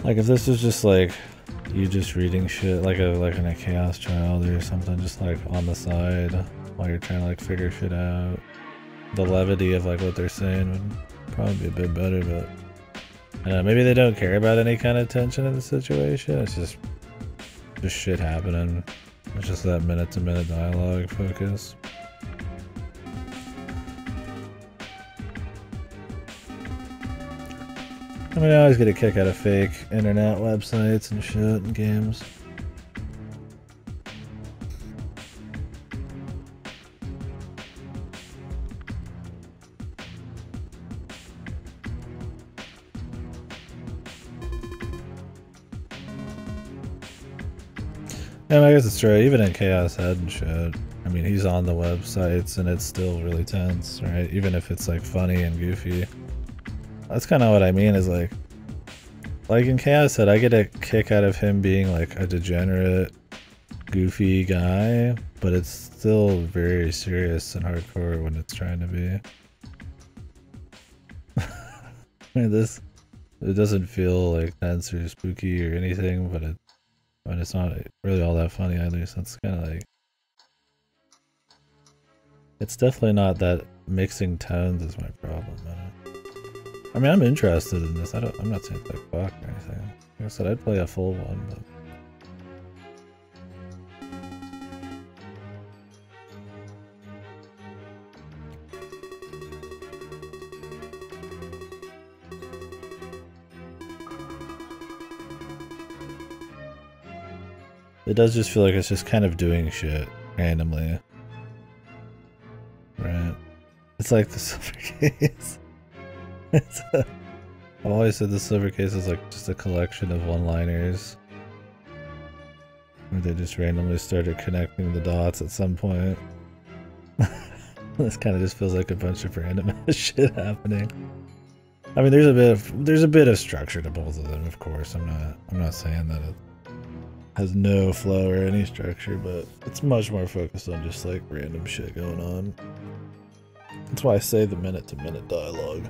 Like, if this was just, like, you just reading shit like in a Chaos Child or something, just like on the side while you're trying to like figure shit out. The levity of like what they're saying would probably be a bit better, but maybe they don't care about any kind of tension in the situation. It's just shit happening. It's just that minute-to-minute dialogue focus. I mean, I always get a kick out of fake internet websites and shit and games. Yeah, I guess it's true. Even in Chaos Head and shit. I mean, he's on the websites and it's still really tense, right? Even if it's like funny and goofy. That's kind of what I mean is like in Chaos Head, I get a kick out of him being like a degenerate, goofy guy, but it's still very serious and hardcore when it's trying to be. I mean, it doesn't feel like tense or spooky or anything, but it's not really all that funny either, so it's kind of like... It's definitely not that mixing tones is my problem. I mean, I'm interested in this. I'm not saying it's like fuck or anything. Like I said, I'd play a full one, but... It does just feel like it's just kind of doing shit randomly. Right. It's like the silver case. I've always said the silver case is like just a collection of one-liners. Where they just randomly started connecting the dots at some point. This kind of just feels like a bunch of random ass shit happening. I mean, there's a bit of structure to both of them, of course. I'm not saying that it has no flow or any structure, but it's much more focused on just like random shit going on. That's why I say the minute-to-minute dialogue.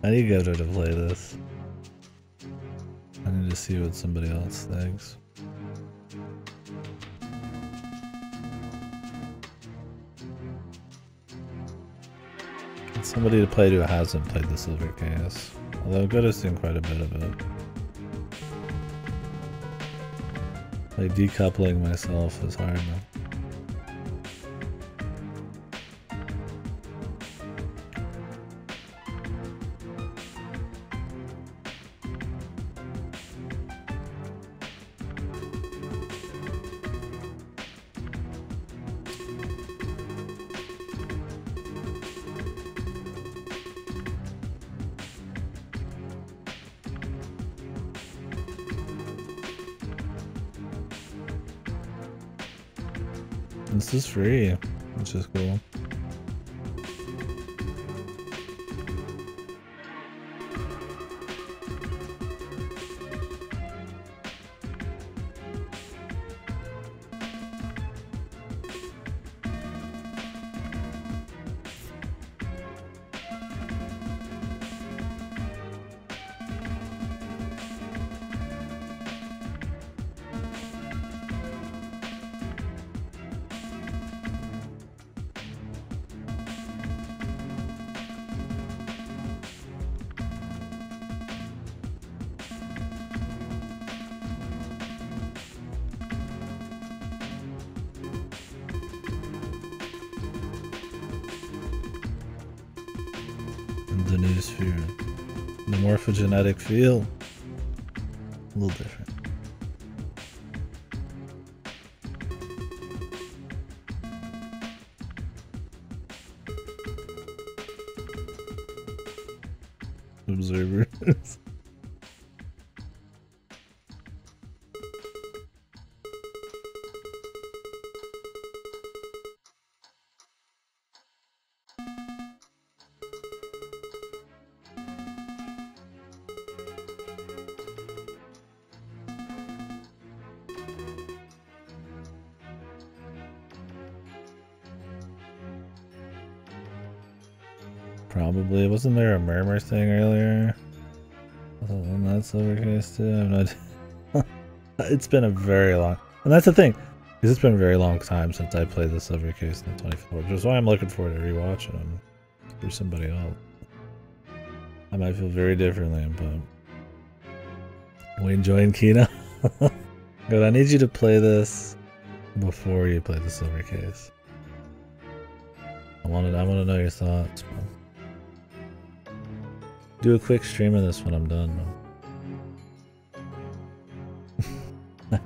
I need to go to play this. I need to see what somebody else thinks. Get somebody to play who hasn't played the Silver Case. Although Good has seen quite a bit of it. Like decoupling myself is hard now. This is free, which is cool. The new sphere. The morphogenetic field. A little different. Observers. Probably. Wasn't there a murmur thing earlier? Wasn't that silver case too? I have no idea. It's been a very long... And that's the thing. Because it's been a very long time since I played the silver case in 24. Which is why I'm looking forward to rewatching them through somebody else. I might feel very differently, but... We enjoying Kino? Good, I need you to play this before you play the silver case. I want to know your thoughts. Do a quick stream of this when I'm done.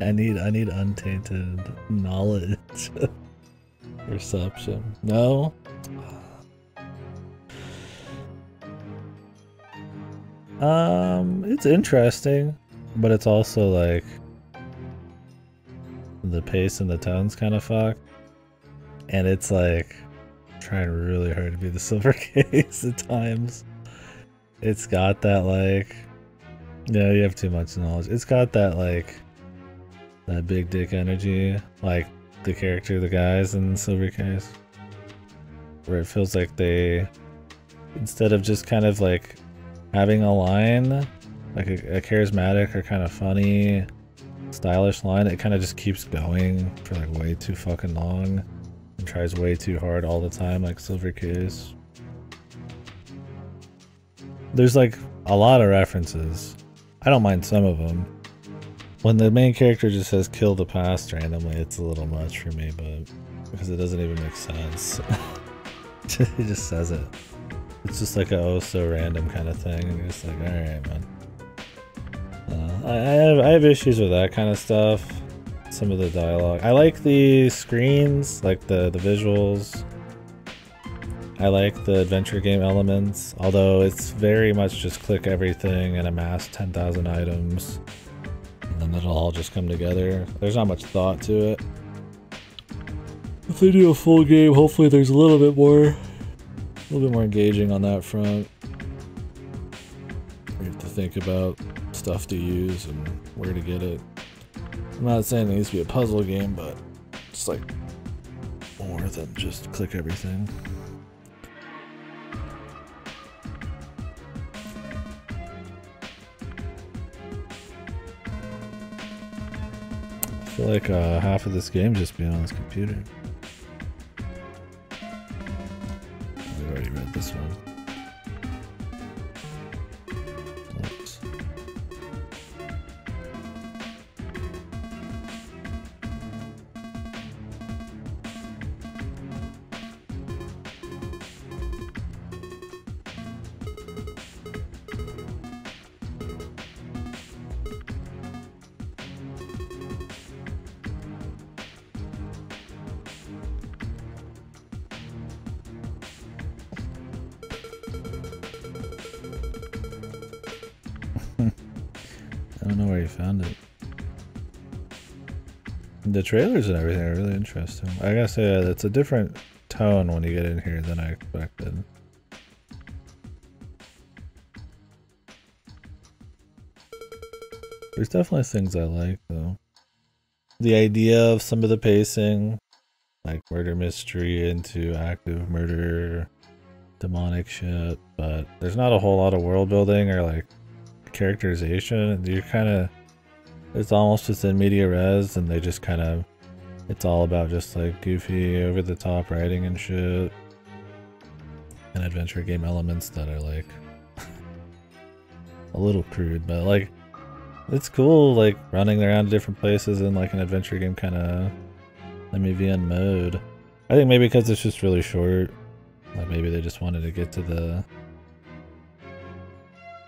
I need untainted knowledge. Perception. No? It's interesting, but it's also like the pace and the tone's kind of fucked. And it's like trying really hard to be the silver case at times. It's got that like, yeah, you have too much knowledge. It's got that like, that big dick energy, like the character, the guys in the silver case, where it feels like they, instead of just kind of like having a line, like a charismatic or kind of funny, stylish line, it kind of just keeps going for like way too fucking long and tries way too hard all the time, like silver case. There's like a lot of references. I don't mind some of them. When the main character just says kill the past randomly, it's a little much for me, but because it doesn't even make sense. He just says it. It's just like a oh so random kind of thing, and you're just like, alright, man. I have issues with that kind of stuff. Some of the dialogue. I like the screens, like the visuals. I like the adventure game elements, although it's very much just click everything and amass 10,000 items. And then it'll all just come together. There's not much thought to it. If they do a full game, hopefully there's a little bit more engaging on that front. You have to think about stuff to use and where to get it. I'm not saying it needs to be a puzzle game, but it's like more than just click everything. I feel like half of this game just being on this computer. We already read this one. Oops. I don't know where you found it. The trailers and everything are really interesting. I gotta say, it's a different tone when you get in here than I expected. There's definitely things I like, though. The idea of some of the pacing, like murder mystery into active murder, demonic shit, but there's not a whole lot of world building or like characterization. You're kind of, it's almost just in media res, and they just kind of, it's all about just like goofy, over the top writing and shit, and adventure game elements that are like a little crude, but like it's cool, like running around different places in like an adventure game kind of MEVN mode. I think maybe because it's just really short, like maybe they just wanted to get to the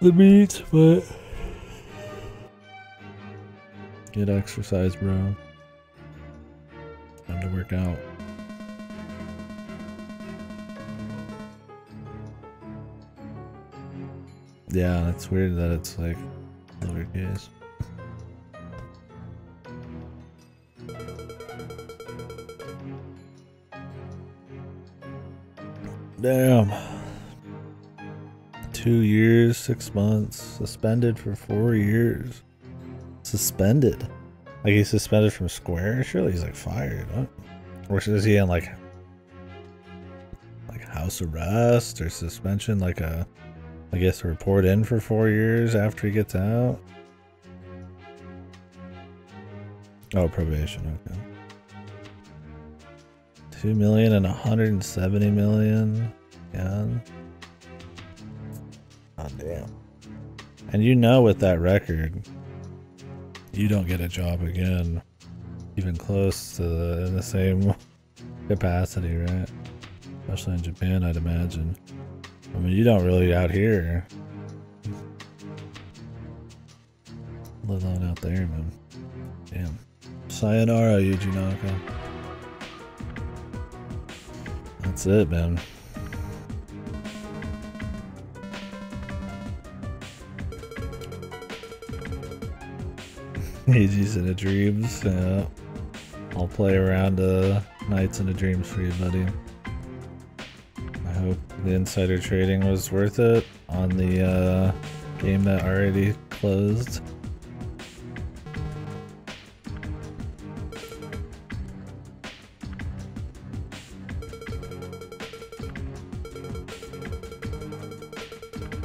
meat, but get exercise, bro. Time to work out. Yeah, it's weird that it's like lowercase. Damn. 2 years, 6 months, suspended for 4 years. Suspended? Like he's suspended from Square? Surely he's like fired, huh? Or is he in like like house arrest or suspension, like a, I guess, report in for 4 years after he gets out. Oh, probation, okay. 2 million and 170 million. Yeah. Oh, damn. And you know, with that record, you don't get a job again, even close to in the same capacity, right? Especially in Japan, I'd imagine. I mean, you don't really out here, let alone out there, man. Damn. Sayonara, Yuji Naka. That's it, man. Easy's in the dreams, yeah. I'll play around Nights in the Dreams for you, buddy. I hope the insider trading was worth it on the game that already closed.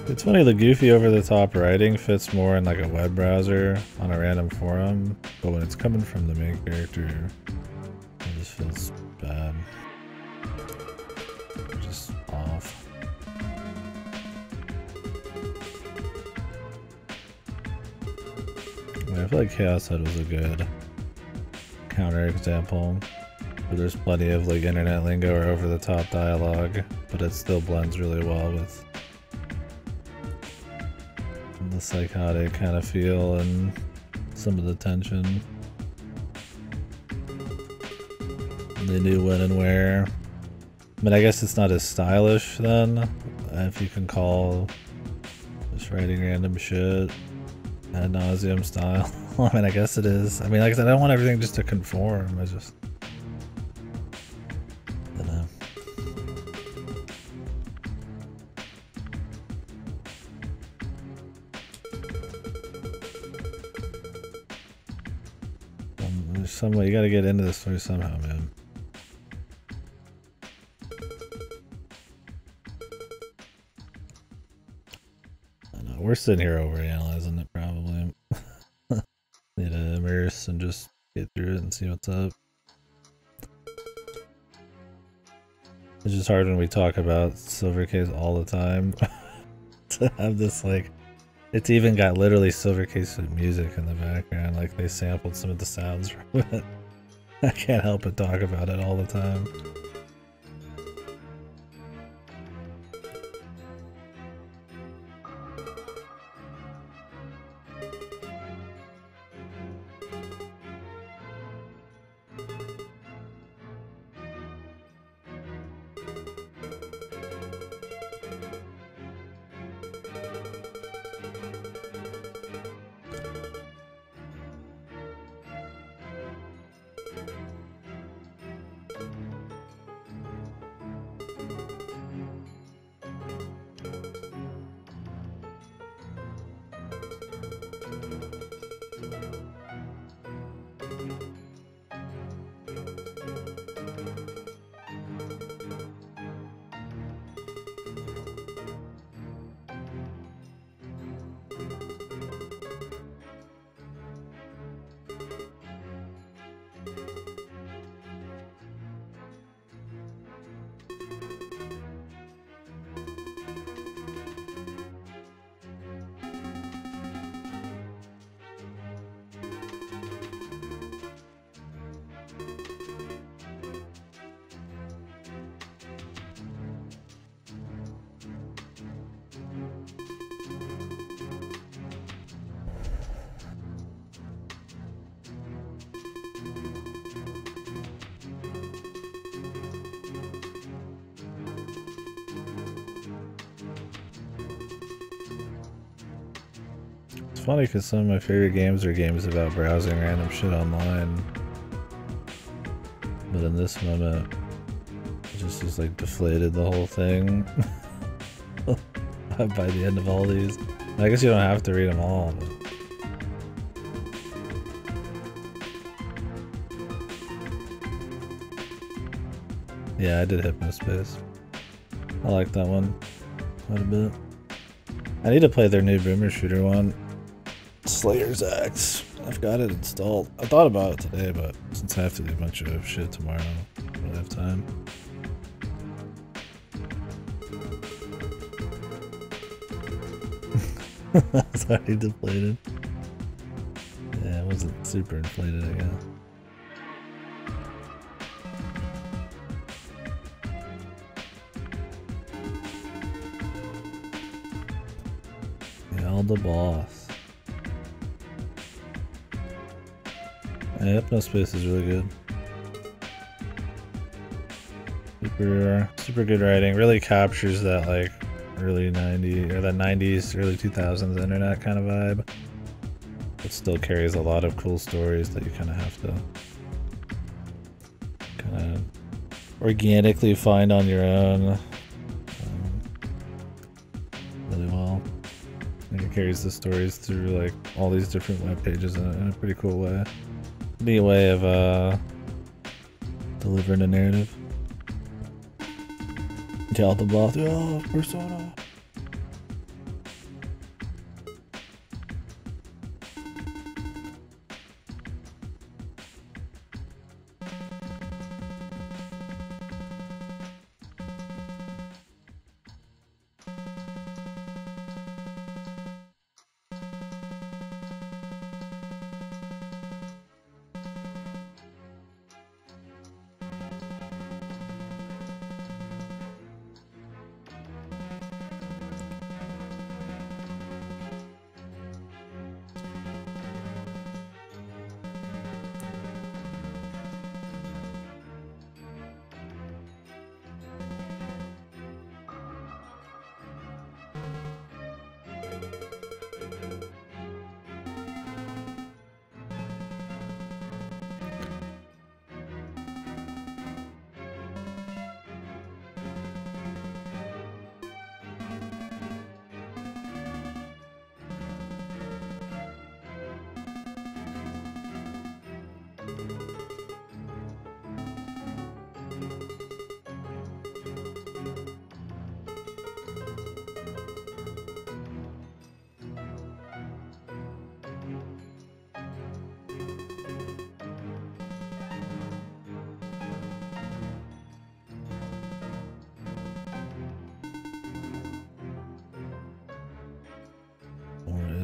It's funny, the goofy over-the-top writing fits more in like a web browser on a random forum, but when it's coming from the main character, it just feels bad. Just off. I mean, I feel like Chaos Head was a good counterexample, where there's plenty of like internet lingo or over-the-top dialogue, but it still blends really well with the psychotic kind of feel and some of the tension. They knew when and where. I mean, I guess it's not as stylish then, if you can call just writing random shit ad nauseum style. I mean, I guess it is. I mean, like I said, I don't want everything just to conform. I just, I don't know. There's some way you gotta get into this story somehow, man. I know, we're sitting here overanalyzing it probably. Need to immerse and just get through it and see what's up. It's just hard when we talk about Silver Case all the time to have this, like, it's even got literally Silver Case music in the background, like they sampled some of the sounds from it. I can't help but talk about it all the time. Funny because some of my favorite games are games about browsing random shit online, but in this moment it just like deflated the whole thing by the end of all these. I guess you don't have to read them all, but yeah, I did Hypnospace. I like that one quite a bit. I need to play their new boomer shooter one. Slayer's Axe. I've got it installed. I thought about it today, but since I have to do a bunch of shit tomorrow, I don't really have time. It's already deflated. Yeah, it wasn't super inflated, I guess. The boss. Yeah, Hypnospace is really good. Super good writing. Really captures that like early 90s or that 90s, early 2000s internet kind of vibe. It still carries a lot of cool stories that you kind of have to kind of organically find on your own. Really well. It carries the stories through like all these different web pages in a pretty cool way. Neat way of delivering a narrative. Tell the boss, oh, Persona.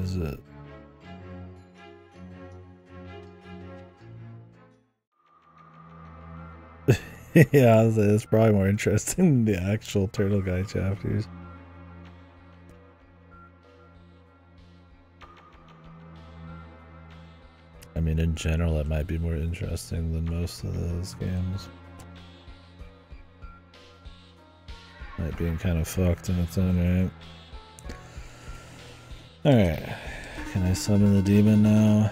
Is it? Yeah, I was like, it's probably more interesting than the actual Turtle Guy chapters. I mean, in general, it might be more interesting than most of those games. Might being kind of fucked in its own right. Alright, can I summon the demon now?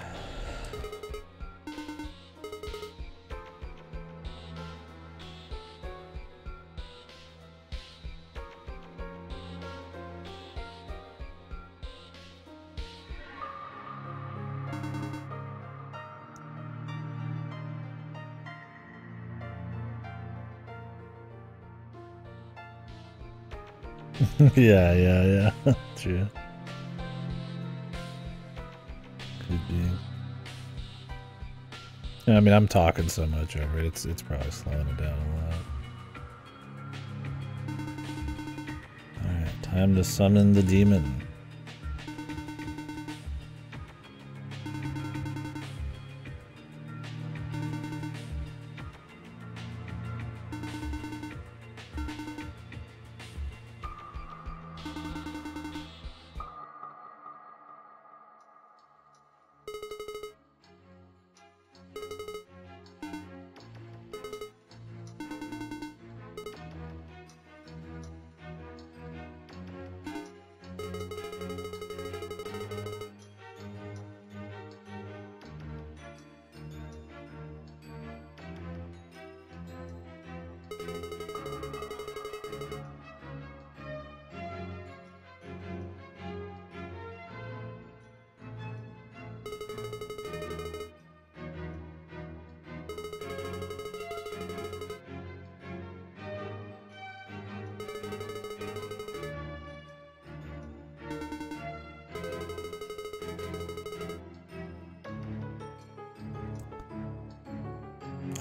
yeah, true. Could be. Yeah, I mean, I'm talking so much over it, it's probably slowing it down a lot. Alright, time to summon the demon.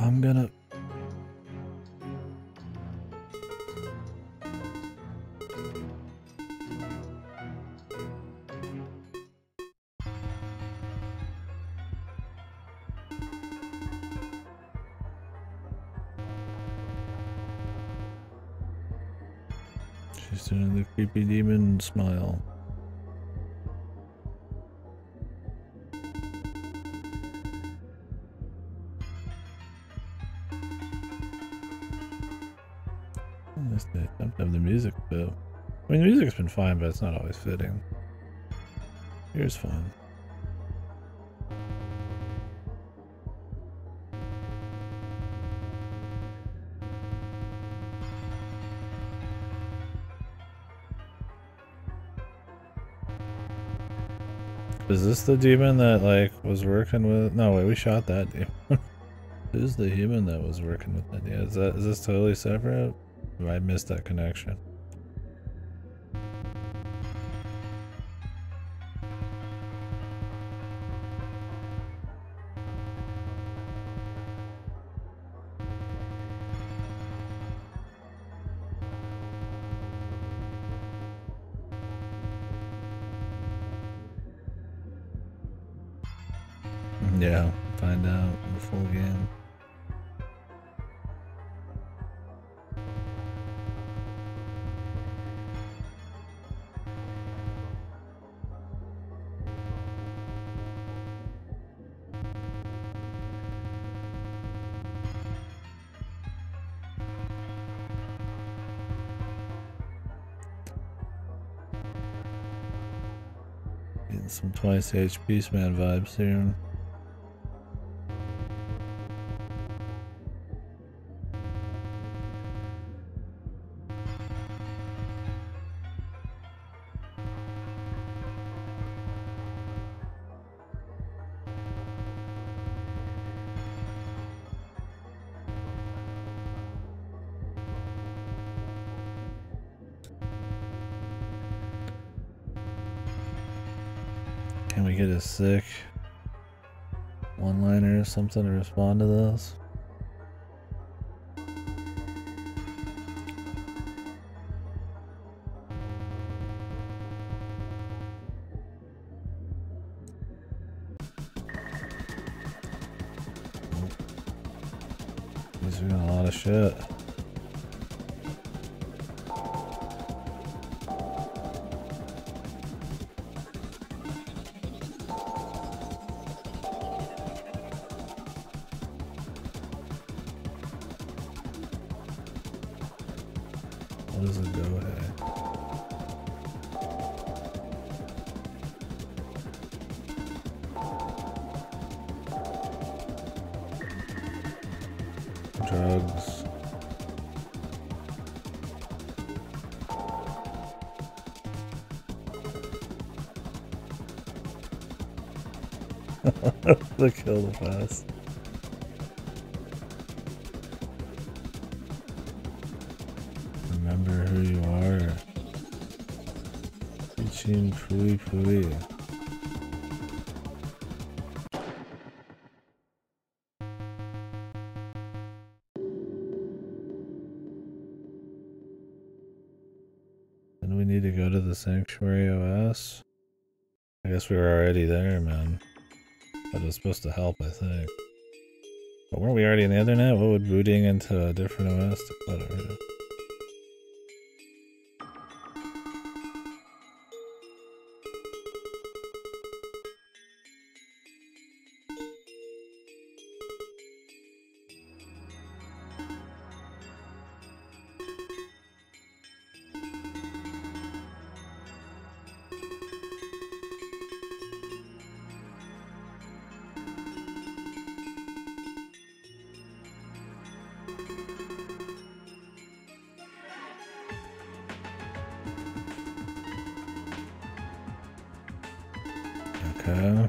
I'm gonna... She's doing the creepy demon smile. They attempt to have the music fit. I mean, the music's been fine, but it's not always fitting. Here's fine. Is this the demon that, like, was working with... No, wait, we shot that demon. Who's the human that was working with that? Yeah, is this totally separate? Or I missed that connection? Yeah, find out in the full game. Getting some Twice HP Man vibes here. Can we get a sick one-liner or something to respond to this? These are doing a lot of shit. What does it go ahead? Drugs. The kill the fast. Remember who you are. Teaching Pui Pui. And we need to go to the Sanctuary OS. I guess we were already there, man. That was supposed to help, I think. But weren't we already in the internet? What would booting into a different OS do? Whatever. Okay.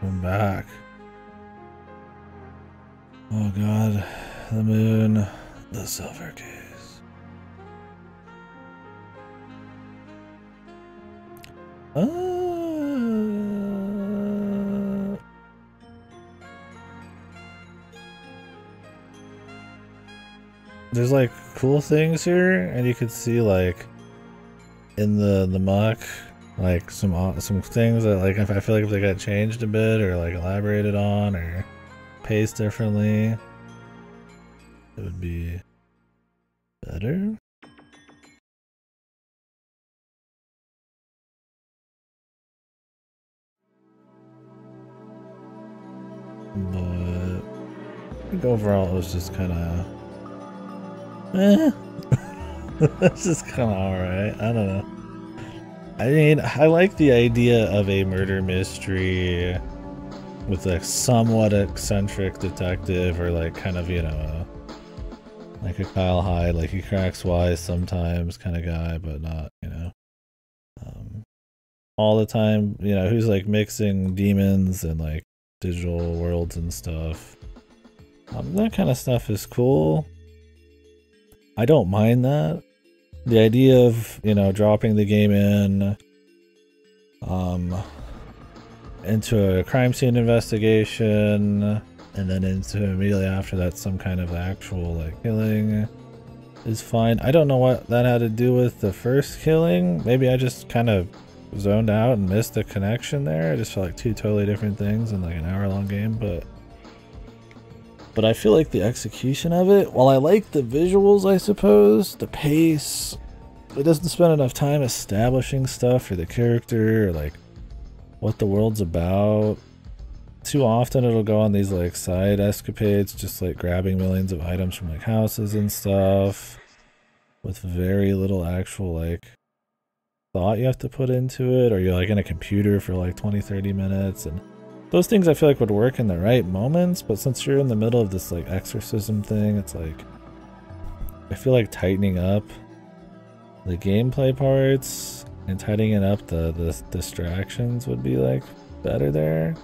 I'm back. Oh god, the moon, the silver case. There's like cool things here, and you could see like in the muck, like some things that like if I feel like if they got changed a bit or like elaborated on or paced differently, it would be better. But I think overall it was just kind of it's just kind of alright. I don't know. I mean, I like the idea of a murder mystery with a somewhat eccentric detective, or like kind of, you know, like a Kyle Hyde, like he cracks wise sometimes kind of guy, but not, you know, all the time, you know, who's like mixing demons and like digital worlds and stuff. That kind of stuff is cool. I don't mind that. The idea of, you know, dropping the game into a crime scene investigation, and then into immediately after that some kind of actual like killing is fine. I don't know what that had to do with the first killing. Maybe I just kind of zoned out and missed the connection there. I just felt like two totally different things in like an hour-long game, but I feel like the execution of it, while I like the visuals, I suppose, the pace, it doesn't spend enough time establishing stuff for the character or like what the world's about. Too often it'll go on these like side escapades, just like grabbing millions of items from like houses and stuff, with very little actual like thought you have to put into it, or you're like in a computer for like 20-30 minutes, and those things I feel like would work in the right moments, but since you're in the middle of this like exorcism thing, it's like I feel like tightening up the gameplay parts and tightening up the distractions would be like better there.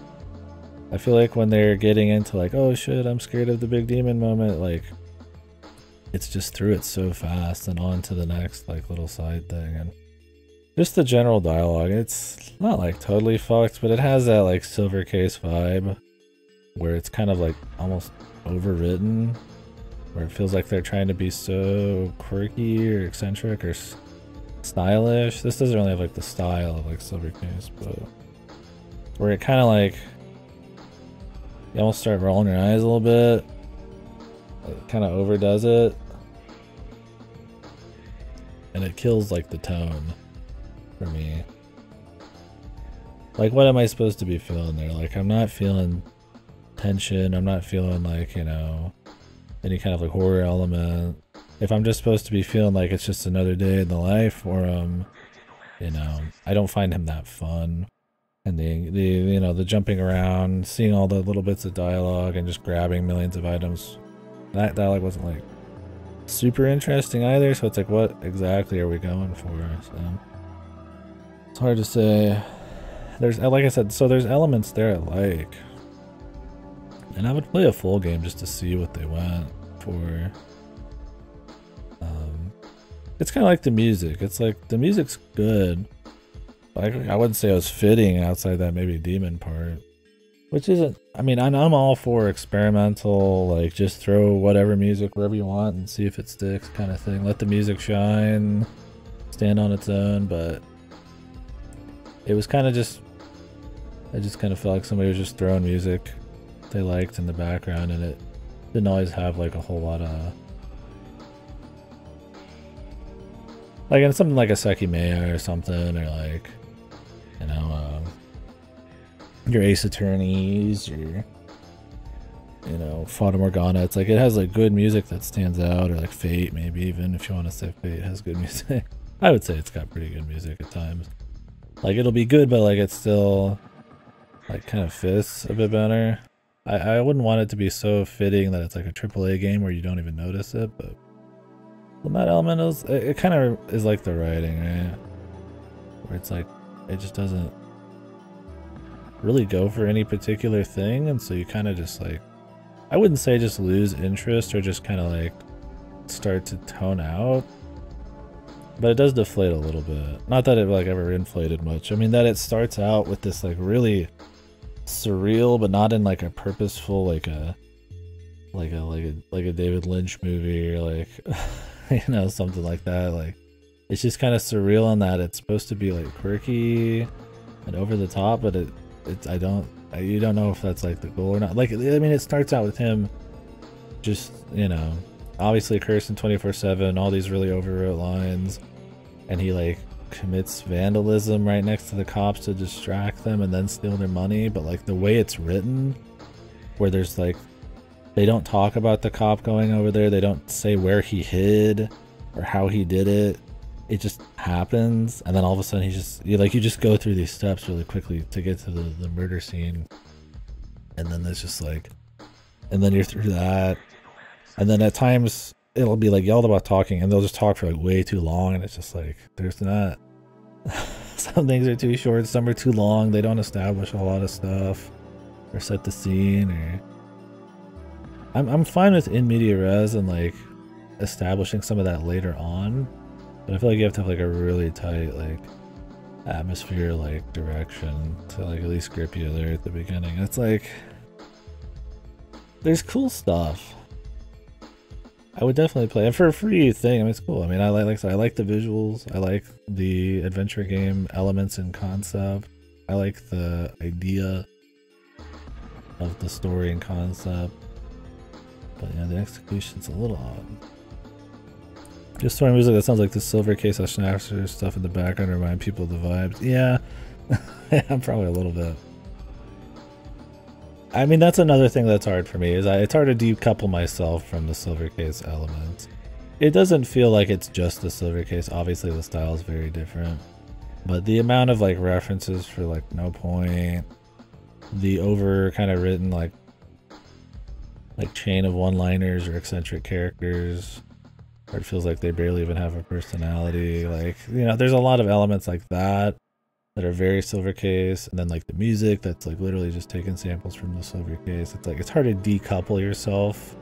I feel like when they're getting into like, oh shit, I'm scared of the big demon moment, like it's just through it so fast and on to the next like little side thing. And just the general dialogue, it's not like totally fucked, but it has that like silver case vibe where it's kind of like almost overwritten, where it feels like they're trying to be so quirky or eccentric or stylish. This doesn't really have like the style of like silver case, but where it kind of like you almost start rolling your eyes a little bit. It kind of overdoes it, and it kills like the tone for me. Like, what am I supposed to be feeling there? Like, I'm not feeling tension. I'm not feeling like, you know, any kind of like horror element. If I'm just supposed to be feeling like it's just another day in the life, or you know, I don't find him that fun. And the you know, the jumping around, seeing all the little bits of dialogue and just grabbing millions of items, that dialogue wasn't like super interesting either. So it's like, what exactly are we going for? So it's hard to say. There's, like I said, so there's elements there I like, and I would play a full game just to see what they went for. It's kind of like the music. It's like the music's good. I wouldn't say it was fitting outside that maybe demon part, which isn't. I mean, I'm all for experimental, like just throw whatever music wherever you want and see if it sticks, kind of thing. Let the music shine, stand on its own. But it was kind of just. I just kind of felt like somebody was just throwing music they liked in the background, and it didn't always have like a whole lot of. Like in something like a Seki Mea or something, or like, you know, your Ace Attorneys, your, you know, Fata Morgana. It's like it has like good music that stands out, or like Fate, maybe even if you want to say Fate has good music. I would say it's got pretty good music at times. Like it'll be good, but like it's still like kind of fits a bit better. I wouldn't want it to be so fitting that it's like a AAA game where you don't even notice it, but. Well, that element is, it kind of is like the writing, right? Where it's like, it just doesn't, really go for any particular thing, and so you kind of just like, I wouldn't say just lose interest or just kind of like start to tone out, but it does deflate a little bit. Not that it like ever inflated much. I mean that it starts out with this like really surreal, but not in like a purposeful like a David Lynch movie or like you know, something like that. Like it's just kind of surreal in that it's supposed to be like quirky and over the top, but you don't know if that's like the goal or not. Like I mean, it starts out with him just, you know, obviously cursing 24/7, all these really overwrote lines, and he like commits vandalism right next to the cops to distract them and then steal their money. But like the way it's written, where there's like, they don't talk about the cop going over there, they don't say where he hid or how he did it. It just happens, and then all of a sudden you just go through these steps really quickly to get to the murder scene, and then there's just like, and then you're through that, and then at times it'll be like yelled about talking, and they'll just talk for like way too long, and it's just like there's not some things are too short, some are too long, they don't establish a lot of stuff or set the scene. Or I'm fine with in media res and like establishing some of that later on, but I feel like you have to have like a really tight like atmosphere, like direction to like at least grip you there at the beginning. It's like there's cool stuff. I would definitely play, and for a free thing, I mean it's cool. I mean I like I like the visuals, I like the adventure game elements and concept, I like the idea of the story and concept, but yeah, the execution's a little odd. Just story music that sounds like the silver case of Schnapper stuff in the background remind people of the vibes. Yeah, I'm probably a little bit. I mean, that's another thing that's hard for me, is it's hard to decouple myself from the silver case elements. It doesn't feel like it's just the silver case. Obviously, the style is very different, but the amount of like references for like no point, the over kind of written like chain of one-liners or eccentric characters, or it feels like they barely even have a personality. Like, you know, there's a lot of elements like that that are very silver case, and then like the music that's like literally just taking samples from the silver case. It's like it's hard to decouple yourself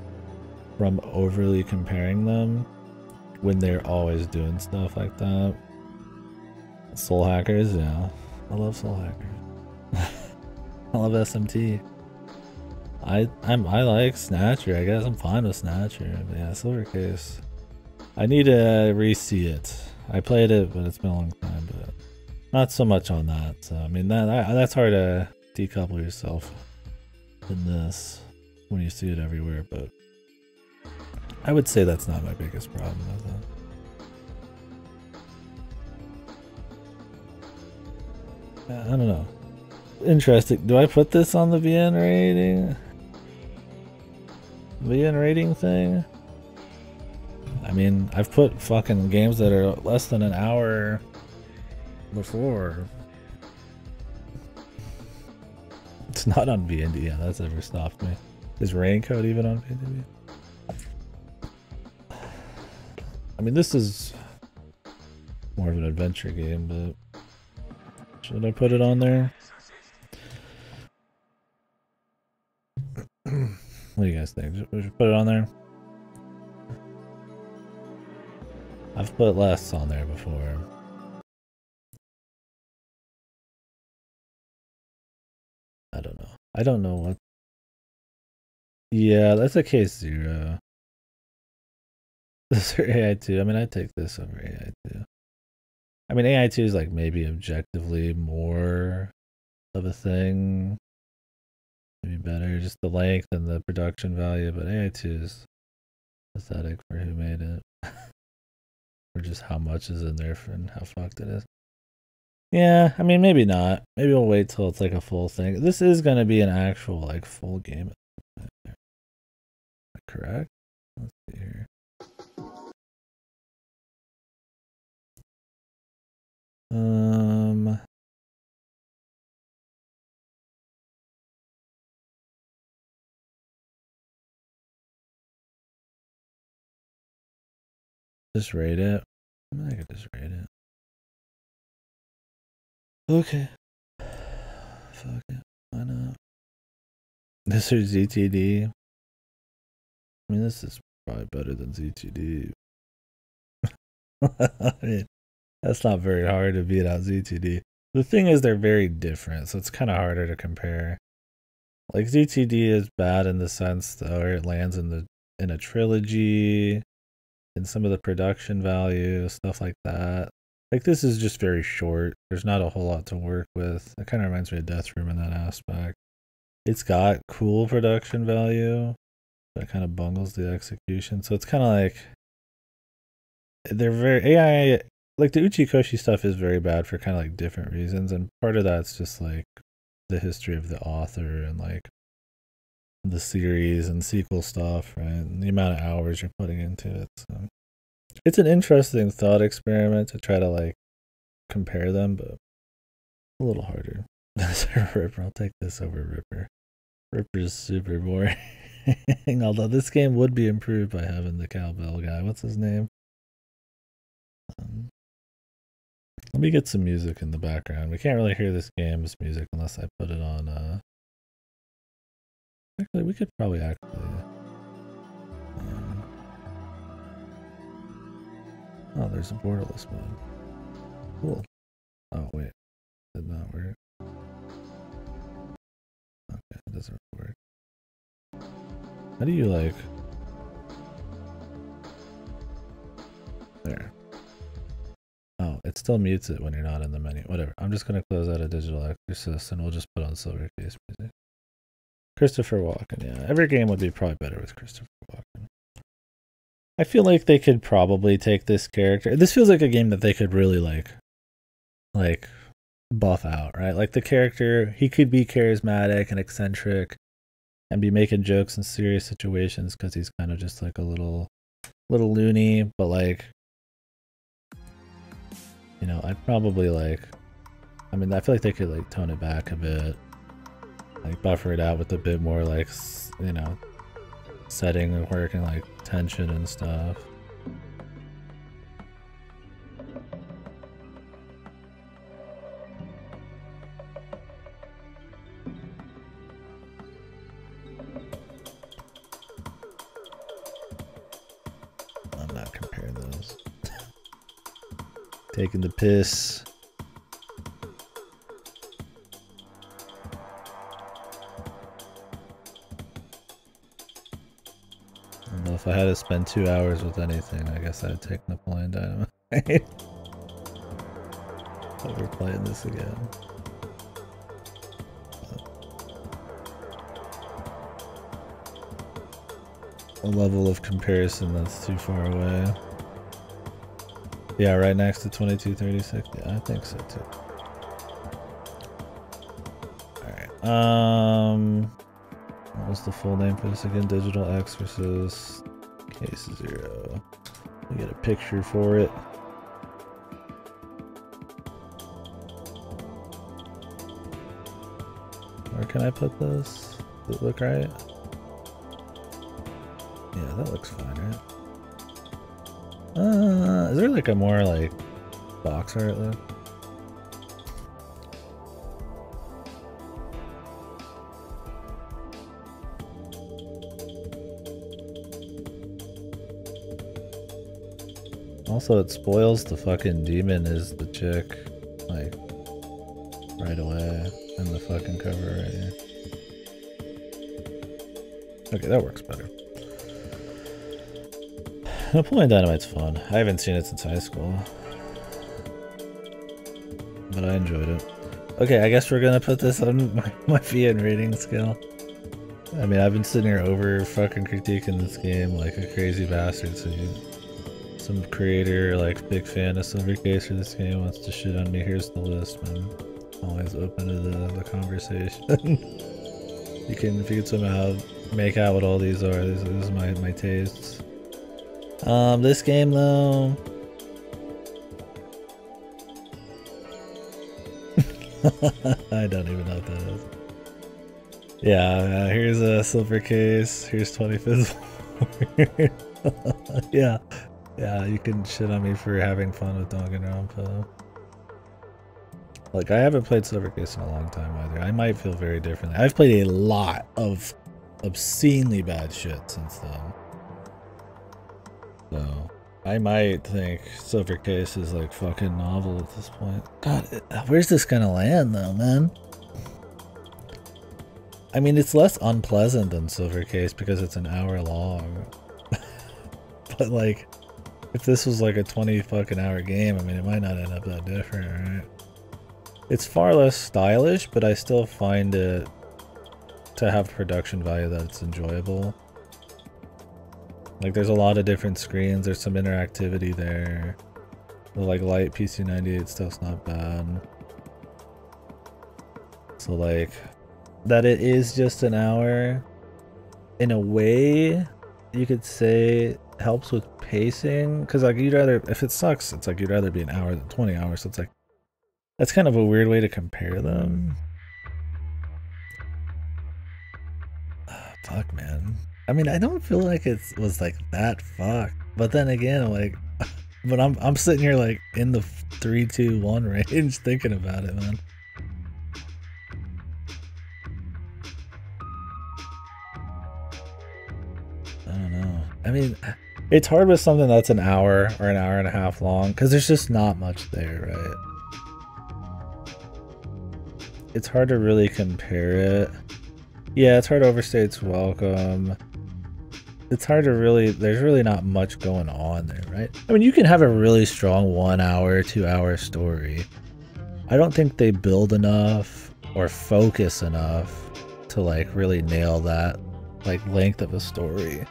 from overly comparing them when they're always doing stuff like that. Soul Hackers, yeah, I love Soul Hackers. I love SMT. I like Snatcher. I guess I'm fine with Snatcher, but yeah, silver case, I need to re-see it. I played it, but it's been a long time, but not so much on that. So I mean that's hard to decouple yourself in this when you see it everywhere, but I would say that's not my biggest problem with it. I don't know. Interesting. Do I put this on the VN rating? VN rating thing? I mean, I've put fucking games that are less than an hour before. It's not on VND. Yeah, that's ever stopped me. Is Raincoat even on VND? I mean, this is more of an adventure game, but should I put it on there? What do you guys think? Should we put it on there? I've put less on there before. I don't know. I don't know what. Yeah, that's a case 0. This or AI2. I mean, I'd take this over AI2. I mean, AI2 is like maybe objectively more of a thing. Maybe better, just the length and the production value, but AI2 is pathetic for who made it. Or just how much is in there and how fucked it is. Yeah, I mean, maybe not. Maybe we'll wait till it's like a full thing. This is going to be an actual like full game. Correct? Let's see here. Just rate it. I could just rate it. Okay. Fuck it. Why not? This is ZTD. I mean, this is probably better than ZTD. I mean, that's not very hard to beat out ZTD. The thing is, they're very different, so it's kind of harder to compare. Like ZTD is bad in the sense that it lands in a trilogy, and some of the production value, stuff like that. Like this is just very short. There's not a whole lot to work with. It kind of reminds me of Death Room in that aspect. It's got cool production value, but it kind of bungles the execution. So it's kind of like they're very AI. Like the Uchikoshi stuff is very bad for kind of like different reasons, and part of that's just like the history of the author and like the series and sequel stuff, right? And the amount of hours you're putting into it. So it's an interesting thought experiment to try to like compare them, but a little harder. Ripper, I'll take this over Ripper. Ripper's super boring. Although this game would be improved by having the cowbell guy. What's his name? Let me get some music in the background. We can't really hear this game's music unless I put it on. Actually, we could probably oh, there's a borderless mode. Cool. Oh, wait. Did not work. Okay, it doesn't work. How do you, like... There. Oh, it still mutes it when you're not in the menu. Whatever. I'm just going to close out a Digital Exorcist and we'll just put on Silver Case music. Christopher Walken, yeah. Every game would be probably better with Christopher Walken. I feel like they could probably take this character. This feels like a game that they could really like buff out, right? Like the character, he could be charismatic and eccentric and be making jokes in serious situations because he's kind of just like a little loony, but like, you know, I'd probably like, I mean, I feel like they could like tone it back a bit, like buffer it out with a bit more like, you know, setting and working like tension and stuff. I'm not comparing those. Taking the piss. I don't know, if I had to spend 2 hours with anything, I guess I'd take Napoleon Dynamite. But we're playing this again. A level of comparison that's too far away. Yeah, right next to 2236. Yeah, I think so too. Alright. What was the full name for this again? Digital Exorcist Case 0. We get a picture for it. Where can I put this? Does it look right? Yeah, that looks fine, right? Is there like a more like box art look? Also, it spoils the fucking demon is the chick, like, right away in the fucking cover right here. Okay, that works better. Napoleon Dynamite's fun. I haven't seen it since high school, but I enjoyed it. Okay, I guess we're gonna put this on my VN rating scale. I mean, I've been sitting here over fucking critiquing this game like a crazy bastard, so some creator, like big fan of Silver Case for this game wants to shit on me. Here's the list, man. Always open to the conversation. If you could somehow make out what all these are, this is my tastes. This game though, I don't even know what that is. Yeah, here's a Silver Case. Here's 25th. Yeah, you can shit on me for having fun with Danganronpa. Like, I haven't played Silver Case in a long time either. I might feel very differently. I've played a lot of obscenely bad shit since then. So, I might think Silver Case is like fucking novel at this point. God, where's this gonna land though, man? I mean, it's less unpleasant than Silver Case because it's an hour long. But like, if this was like a 20 fucking hour game, I mean, it might not end up that different, right? It's far less stylish, but I still find it to have production value that it's enjoyable. Like, there's a lot of different screens, there's some interactivity there. The like light PC98 stuff's not bad. So like, that it is just an hour, in a way, you could say helps with pacing, because like you'd rather, if it sucks, it's like you'd rather be an hour than 20 hours, so it's like, that's kind of a weird way to compare them. Fuck, man. I mean, I don't feel like it was like that fucked, but then again, like, but I'm sitting here like in the 3-2-1 range thinking about it, man. I don't know. I mean, it's hard with something that's an hour or an hour and a half long because there's just not much there, right? It's hard to really compare it. Yeah, it's hard to overstay its welcome. It's hard to really, there's really not much going on there, right? I mean, you can have a really strong 1 hour, 2 hour story. I don't think they build enough or focus enough to like really nail that like length of a story.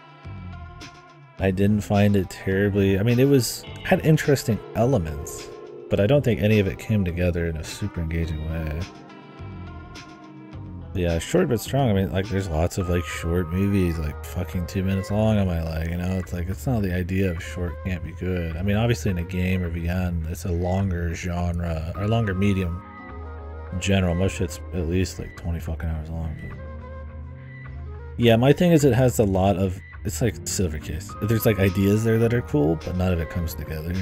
I didn't find it terribly, I mean, it had interesting elements, but I don't think any of it came together in a super engaging way. Yeah, short but strong. I mean, like, there's lots of like short movies, like fucking 2 minutes long. I might like, you know, it's like, it's not the idea of short can't be good. I mean, obviously in a game or VN, it's a longer genre or longer medium in general. Most shit's at least like 20 fucking hours long. But yeah, my thing is it has a lot of, it's like Silver Case. There's like ideas there that are cool, but none of it comes together.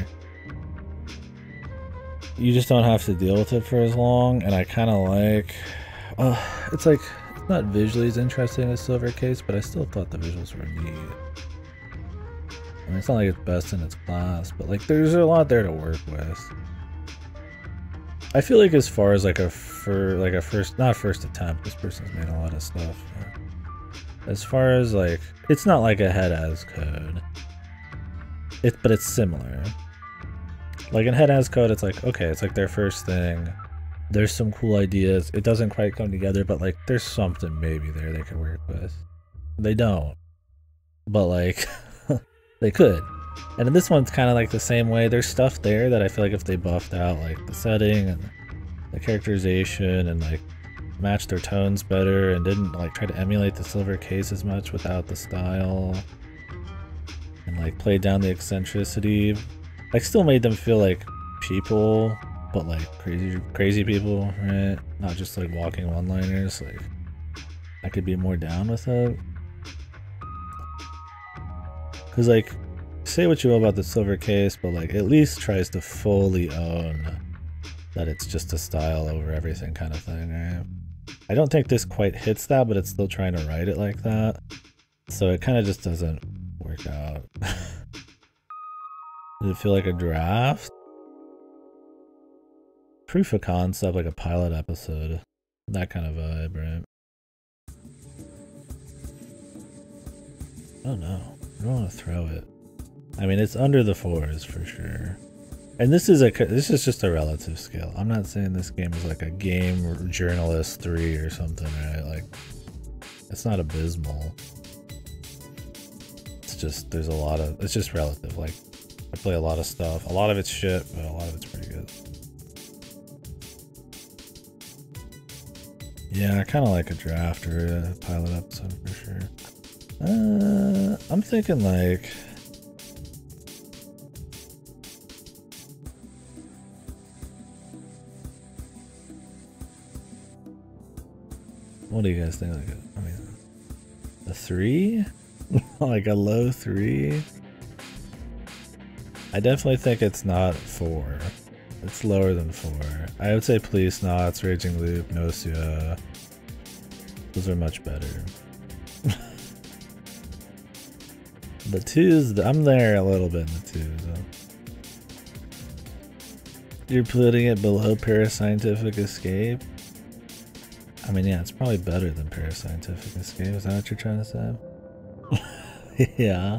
You just don't have to deal with it for as long, and I kind of like. It's like, it's not visually as interesting as Silver Case, but I still thought the visuals were neat. I mean, it's not like it's best in its class, but like there's a lot there to work with. I feel like as far as like not first attempt, this person's made a lot of stuff. As far as like, it's not like a head as code. But it's similar. Like in head as code, it's like, okay, it's like their first thing. There's some cool ideas. It doesn't quite come together, but like there's something maybe there they could work with. They don't. But like they could. And in this one's kind of like the same way. There's stuff there that I feel like if they buffed out like the setting and the characterization and like matched their tones better and didn't like try to emulate the Silver Case as much without the style and like played down the eccentricity, like still made them feel like people, but like crazy people, right? Not just like walking one-liners. Like, I could be more down with it. Cause like, say what you will about the Silver Case, but like at least tries to fully own that it's just a style over everything kind of thing, right? I don't think this quite hits that, but it's still trying to write it like that. So it kind of just doesn't work out. Does it feel like a draft? Proof of concept, like a pilot episode. That kind of vibe, right? Oh no, I don't want to throw it. I mean, it's under the 4s for sure. And this is just a relative scale. I'm not saying this game is like a game journalist 3 or something, right? Like, it's not abysmal. It's just, there's a lot of, it's just relative. Like, I play a lot of stuff. A lot of it's shit, but a lot of it's pretty good. Yeah, I kind of like a draft or a pilot episode for sure. I'm thinking like, what do you guys think? Like, I mean, a 3? Like a low 3? I definitely think it's not 4. It's lower than 4. I would say Police Knots, Raging Loop, Nocia. Those are much better. The 2s, I'm there a little bit in the 2s. You're putting it below Parascientific Escape? I mean, yeah, it's probably better than Parascientific Escape. Is that what you're trying to say? Yeah.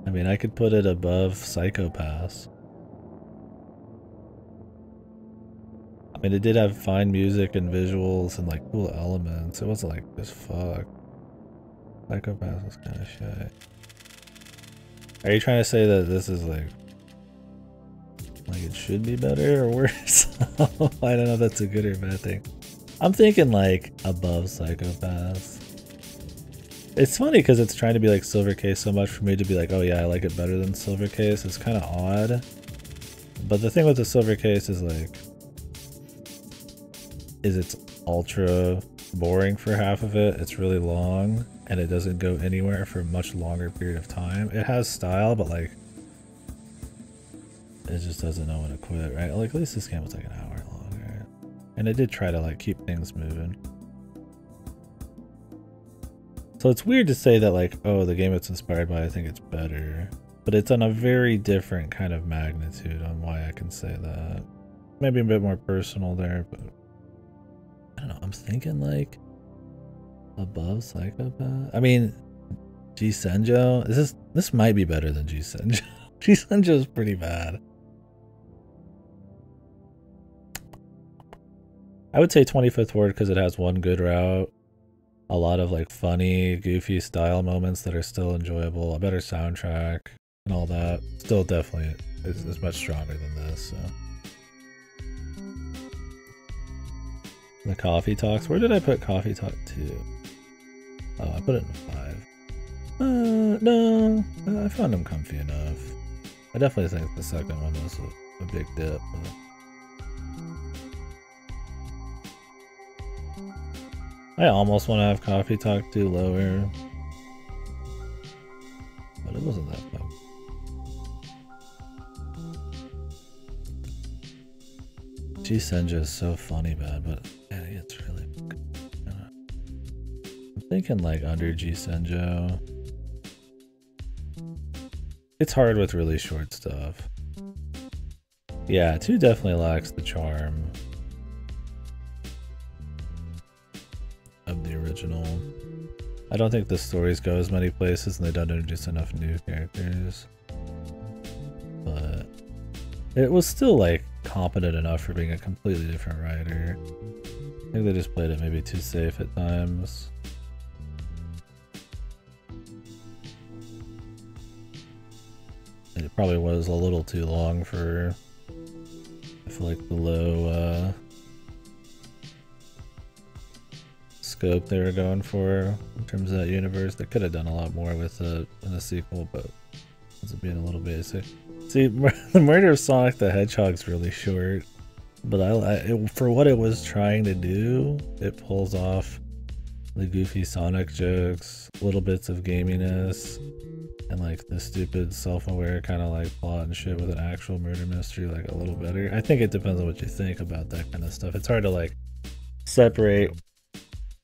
I mean, I could put it above Psychopaths. I mean, it did have fine music and visuals and, like, cool elements. It wasn't, like, this fuck. Psychopaths was kind of shit. Are you trying to say that this is, like it should be better or worse? I don't know if that's a good or bad thing. I'm thinking, like, above Psychopaths. It's funny because it's trying to be like Silver Case so much for me to be like, oh yeah, I like it better than Silver Case. It's kind of odd. But the thing with the Silver Case is, like, it's ultra boring for half of it. It's really long and it doesn't go anywhere for a much longer period of time. It has style, but, like, it just doesn't know when to quit, right? Like, at least this game was like an hour long, right? And it did try to, like, keep things moving. So it's weird to say that, like, oh, the game it's inspired by, I think it's better. But it's on a very different kind of magnitude on why I can say that. Maybe a bit more personal there, but I don't know. I'm thinking, like, above Psychopath. I mean, G Senjo. This might be better than G Senjo. G Senjo is pretty bad. I would say 25th Ward because it has one good route, a lot of, like, funny, goofy style moments that are still enjoyable, a better soundtrack, and all that. Still definitely is much stronger than this. So. The Coffee Talks. Where did I put Coffee Talk 2? Oh, I put it in 5. No, I found them comfy enough. I definitely think the second one was a big dip. But... I almost want to have Coffee Talk 2 lower, but it wasn't that bad. G Senja is so funny bad, but yeah, it's really good. I'm thinking, like, under G Senjo. It's hard with really short stuff. Yeah, 2 definitely lacks the charm of the original. I don't think the stories go as many places and they don't introduce enough new characters. But it was still, like, competent enough for being a completely different writer. I think they just played it maybe too safe at times. And it probably was a little too long for, I feel like, the low scope they were going for in terms of that universe. They could have done a lot more with it in a sequel, but it's being a little basic. See, the Murder of Sonic the Hedgehog's really short, but for what it was trying to do, it pulls off the goofy Sonic jokes, little bits of gaminess, and, like, the stupid self-aware kind of, like, plot and shit with an actual murder mystery, like, a little better. I think it depends on what you think about that kind of stuff. It's hard to, like, separate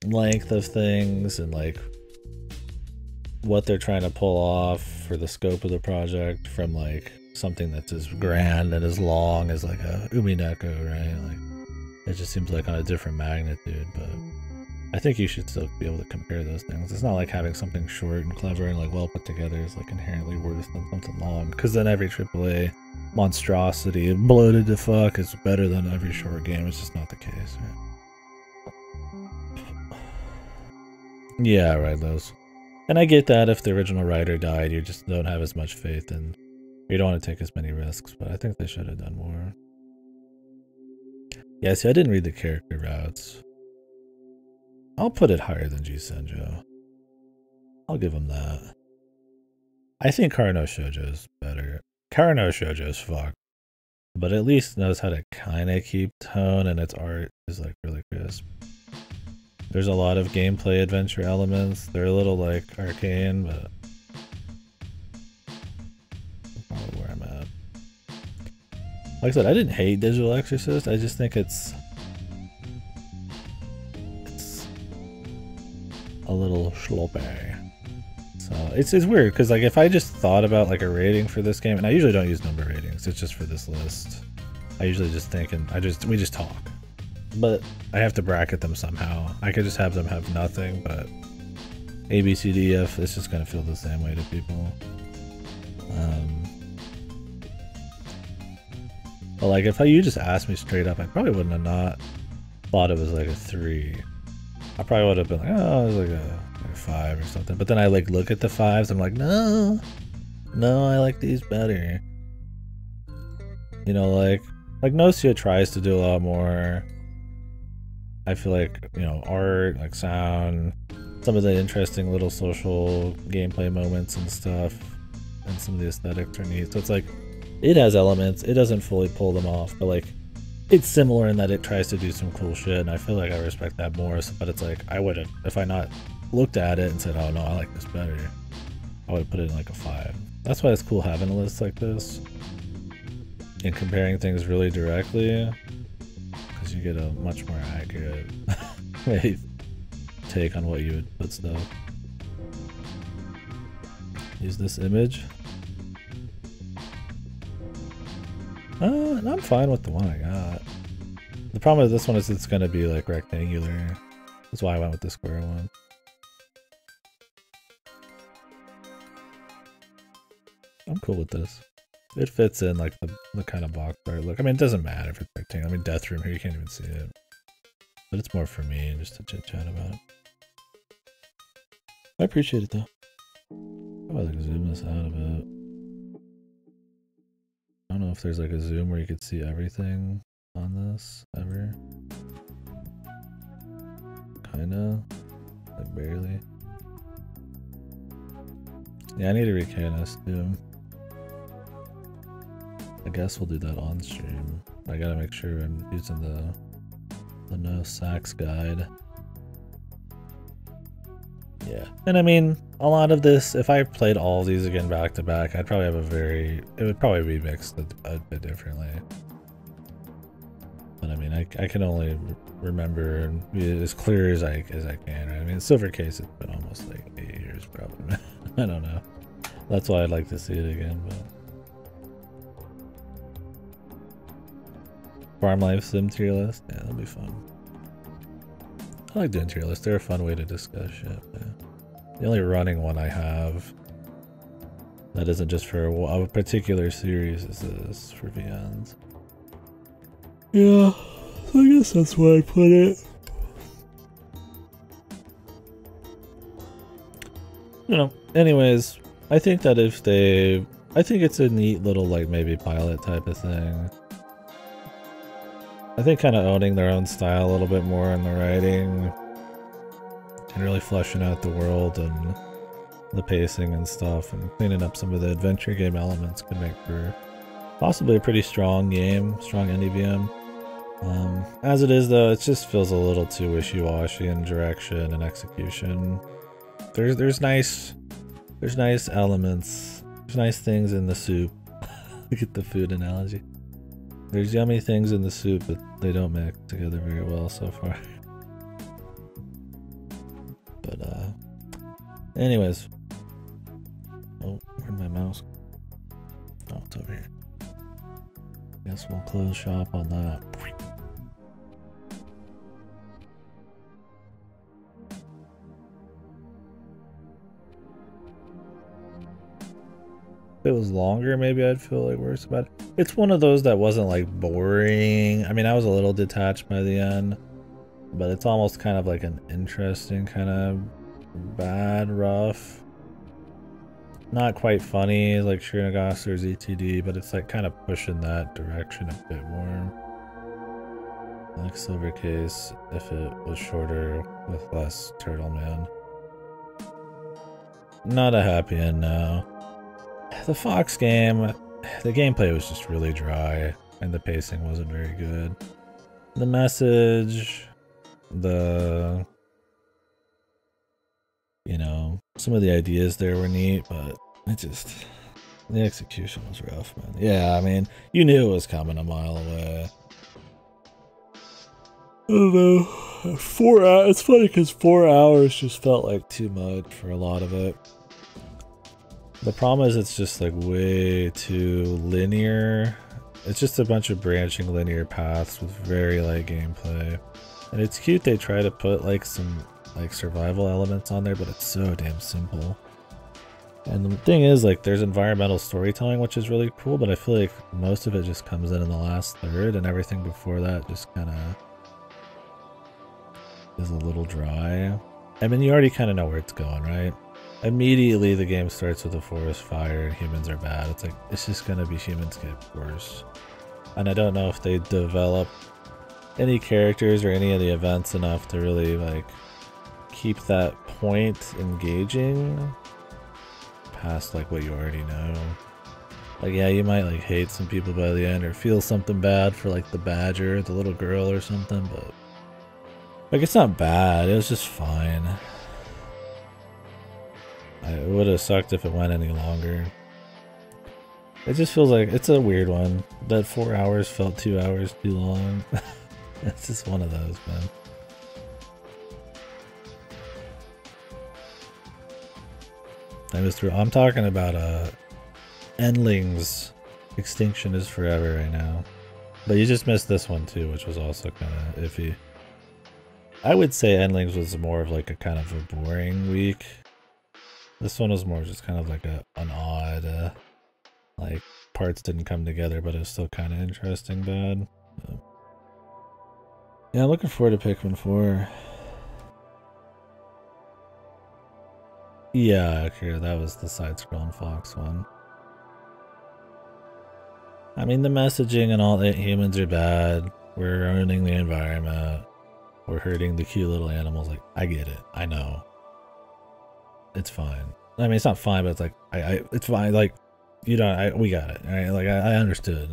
length of things and, like, what they're trying to pull off for the scope of the project from, like, something that's as grand and as long as, like, a Umineko, right? Like, it just seems like on a different magnitude, but I think you should still be able to compare those things. It's not like having something short and clever and, like, well put together is, like, inherently worse than something long, because then every AAA monstrosity bloated to fuck is better than every short game. It's just not the case, right? Yeah, right, those. And I get that if the original writer died, you just don't have as much faith and you don't want to take as many risks, but I think they should have done more. Yeah, see, I didn't read the character routes. I'll put it higher than G Senjo. I'll give him that. I think Karano Shoujo is better. Karano Shoujo is fucked, but at least knows how to kind of keep tone, and its art is, like, really crisp. There's a lot of gameplay adventure elements. They're a little, like, arcane, but that's probably where I'm at. Like I said, I didn't hate Digital Exorcist. I just think it's a little sloppy. So it's weird because like if I just thought about like a rating for this game, and I usually don't use number ratings, it's just for this list. I usually just think and we just talk. But I have to bracket them somehow. I could just have them have nothing, but A, B, C, D, F, it's just gonna feel the same way to people. But like if you just asked me straight up, I probably wouldn't have not thought it was like a 3. I probably would have been like, oh, it was like a 5 or something. But then I like look at the 5s, I'm like, no, I like these better. You know, like Nocia tries to do a lot more. I feel like, you know, art, like sound, some of the interesting little social gameplay moments and stuff, and some of the aesthetics are neat. So it's like, it has elements, it doesn't fully pull them off, but like, it's similar in that it tries to do some cool shit, and I feel like I respect that more, but it's like, I would have, if I not looked at it and said, oh no, I like this better, I would have put it in like a 5. That's why it's cool having a list like this, and comparing things really directly, because you get a much more accurate take on what you would put stuff. Use this image. I'm fine with the one I got. The problem with this one is it's gonna be like rectangular. That's why I went with the square one. I'm cool with this. It fits in like the kind of box art look. I mean, it doesn't matter if it's rectangular. I mean, Death Room here, you can't even see it. But it's more for me and just to chit chat about it. I appreciate it though. How about like zoom this out a bit? I don't know if there's like a zoom where you could see everything on this ever. Kinda, like barely. Yeah, I need to recan this too. I guess we'll do that on stream. I gotta make sure I'm using the no sax guide. Yeah, and I mean, a lot of this, if I played all of these again back to back, I'd probably have it would probably be mixed a bit differently. But I mean, I can only remember and be as clear as I can, right? I mean, Silver Case, it's been almost like 8 years probably. I don't know. That's why I'd like to see it again, but. Farm Life Sim tier list? Yeah, that'll be fun. I like doing tier lists. They're a fun way to discuss shit. Yeah. The only running one I have that isn't just for a particular series is this for VNs. Yeah, so I guess that's where I put it. You know, anyways, I think that I think it's a neat little like maybe pilot type of thing. I think kind of owning their own style a little bit more in the writing and really fleshing out the world and the pacing and stuff and cleaning up some of the adventure game elements could make for possibly a pretty strong game, strong indie VM. As it is though, it just feels a little too wishy-washy in direction and execution. There's nice elements, there's nice things in the soup. Look at the food analogy. There's yummy things in the soup, but they don't mix together very well so far. But, anyways. Oh, where'd my mouse go? Oh, it's over here. Guess we'll close shop on that. If it was longer, maybe I'd feel like worse about it. It's one of those that wasn't like boring. I mean, I was a little detached by the end, but it's almost kind of like an interesting kind of bad rough. Not quite funny like Shrinagas or ZTD, but it's like kind of pushing that direction a bit more. I like Silver Case if it was shorter with less Turtle Man. Not a happy end now. The Fox game, the gameplay was just really dry and the pacing wasn't very good. The message, you know, some of the ideas there were neat, but it just The execution was rough, man. Yeah, I mean, you knew it was coming a mile away. I don't know. 4 hours. It's funny because 4 hours just felt like too much for a lot of it. The problem is it's just like way too linear. It's just a bunch of branching linear paths with very light gameplay. And it's cute they try to put like some like survival elements on there, but it's so damn simple. And the thing is, like, there's environmental storytelling, which is really cool, but I feel like most of it just comes in the last third, and everything before that just kind of is a little dry. I mean, you already kind of know where it's going, right? Immediately, the game starts with a forest fire, and humans are bad. It's like, it's just going to be humans get worse. And I don't know if they develop any characters or any of the events enough to really, like, keep that point engaging past like what you already know. Like, yeah, you might like hate some people by the end or feel something bad for like the badger, the little girl or something, but like it's not bad, it was just fine. It would have sucked if it went any longer. It just feels like it's a weird one. That 4 hours felt 2 hours too long. It's just one of those, man. I'm talking about Endling's Extinction is Forever right now. But you just missed this one too, which was also kind of iffy. I would say Endlings was more of like a kind of a boring week. This one was more just kind of like an odd, like parts didn't come together, but it was still kind of interesting bad. So. Yeah, I'm looking forward to Pikmin 4. Yeah, okay, that was the side-scrolling Fox one. I mean, the messaging and all that, humans are bad, we're ruining the environment, we're hurting the cute little animals, like, I get it, I know. It's fine. I mean, it's not fine, but it's like, it's fine, like, you don't, we got it, right? Like, I understood,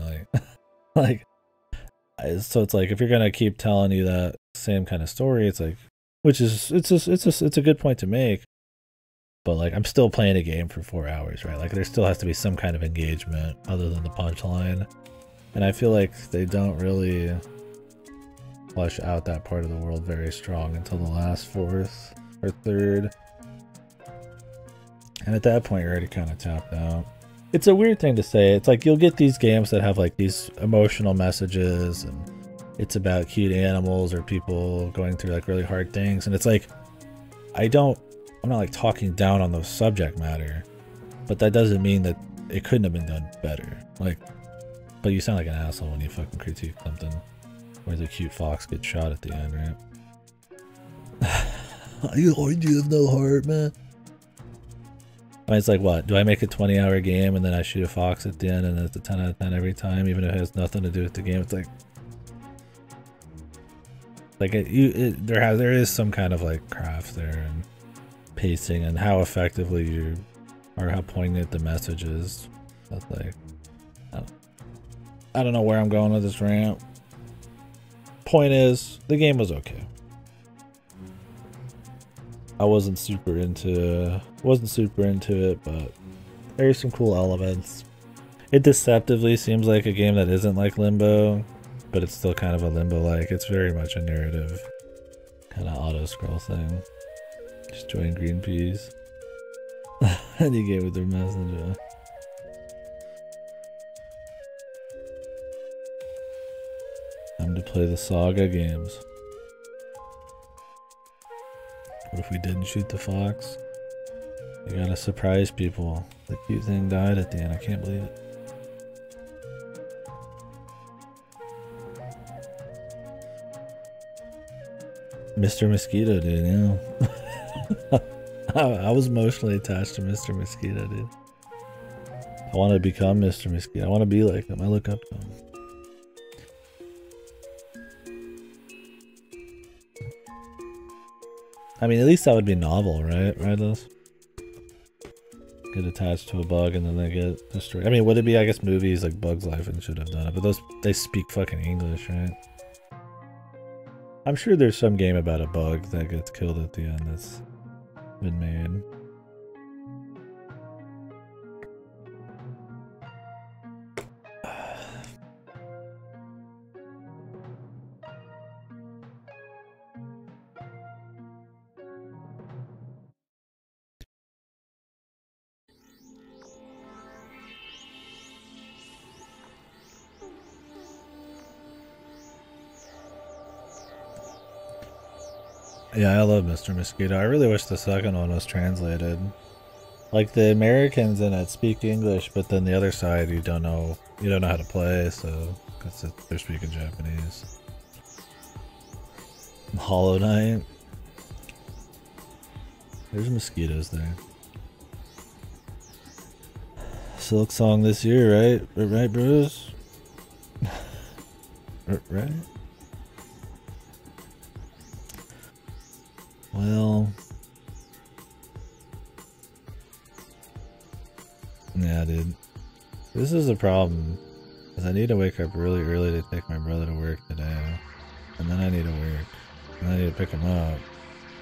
like, so it's like, if you're gonna keep telling you that same kind of story, it's like, which is, it's a good point to make. But like, I'm still playing a game for 4 hours, right? Like, there still has to be some kind of engagement other than the punchline. And I feel like they don't really flesh out that part of the world very strong until the last fourth or third. And at that point, you're already kind of tapped out. It's a weird thing to say. It's like, you'll get these games that have like these emotional messages and it's about cute animals or people going through like really hard things. And it's like, I'm not like talking down on the subject matter, but that doesn't mean that it couldn't have been done better. Like, but you sound like an asshole when you fucking critique something where the cute fox gets shot at the end, right? You have no heart, man. I mean, it's like, what? Do I make a 20-hour game and then I shoot a fox at the end and it's a 10 out of 10 every time, even if it has nothing to do with the game? It's like there is some kind of like craft there and pacing and how effectively or how poignant the message is. That's like, I don't know where I'm going with this rant. Point is, the game was okay. I wasn't super into it, but there's some cool elements. It deceptively seems like a game that isn't like Limbo, but it's still kind of a Limbo-like. It's very much a narrative kind of auto-scroll thing. Just join Greenpeace. And you gave it their messenger. Time to play the Saga games. What if we didn't shoot the fox? We gotta surprise people. The cute thing died at the end. I can't believe it. Mr. Mosquito, dude, yeah. I was emotionally attached to Mr. Mosquito, dude. I want to become Mr. Mosquito. I want to be like him. I look up to him. I mean, at least that would be novel, right? Right, Liz? Get attached to a bug and then they get destroyed. I mean, would it be, I guess, movies like Bug's Life and should have done it, but those, they speak fucking English, right? I'm sure there's some game about a bug that gets killed at the end that's been made. Yeah, I love Mr. Mosquito. I really wish the second one was translated. Like the Americans in it speak English, but then the other side you don't know how to play, so because they're speaking Japanese. Hollow Knight. There's mosquitoes there. Silk Song this year, right? Right, Bruce? Right? Well, yeah, dude. This is a problem, because I need to wake up really early to take my brother to work today, and then I need to work, and I need to pick him up.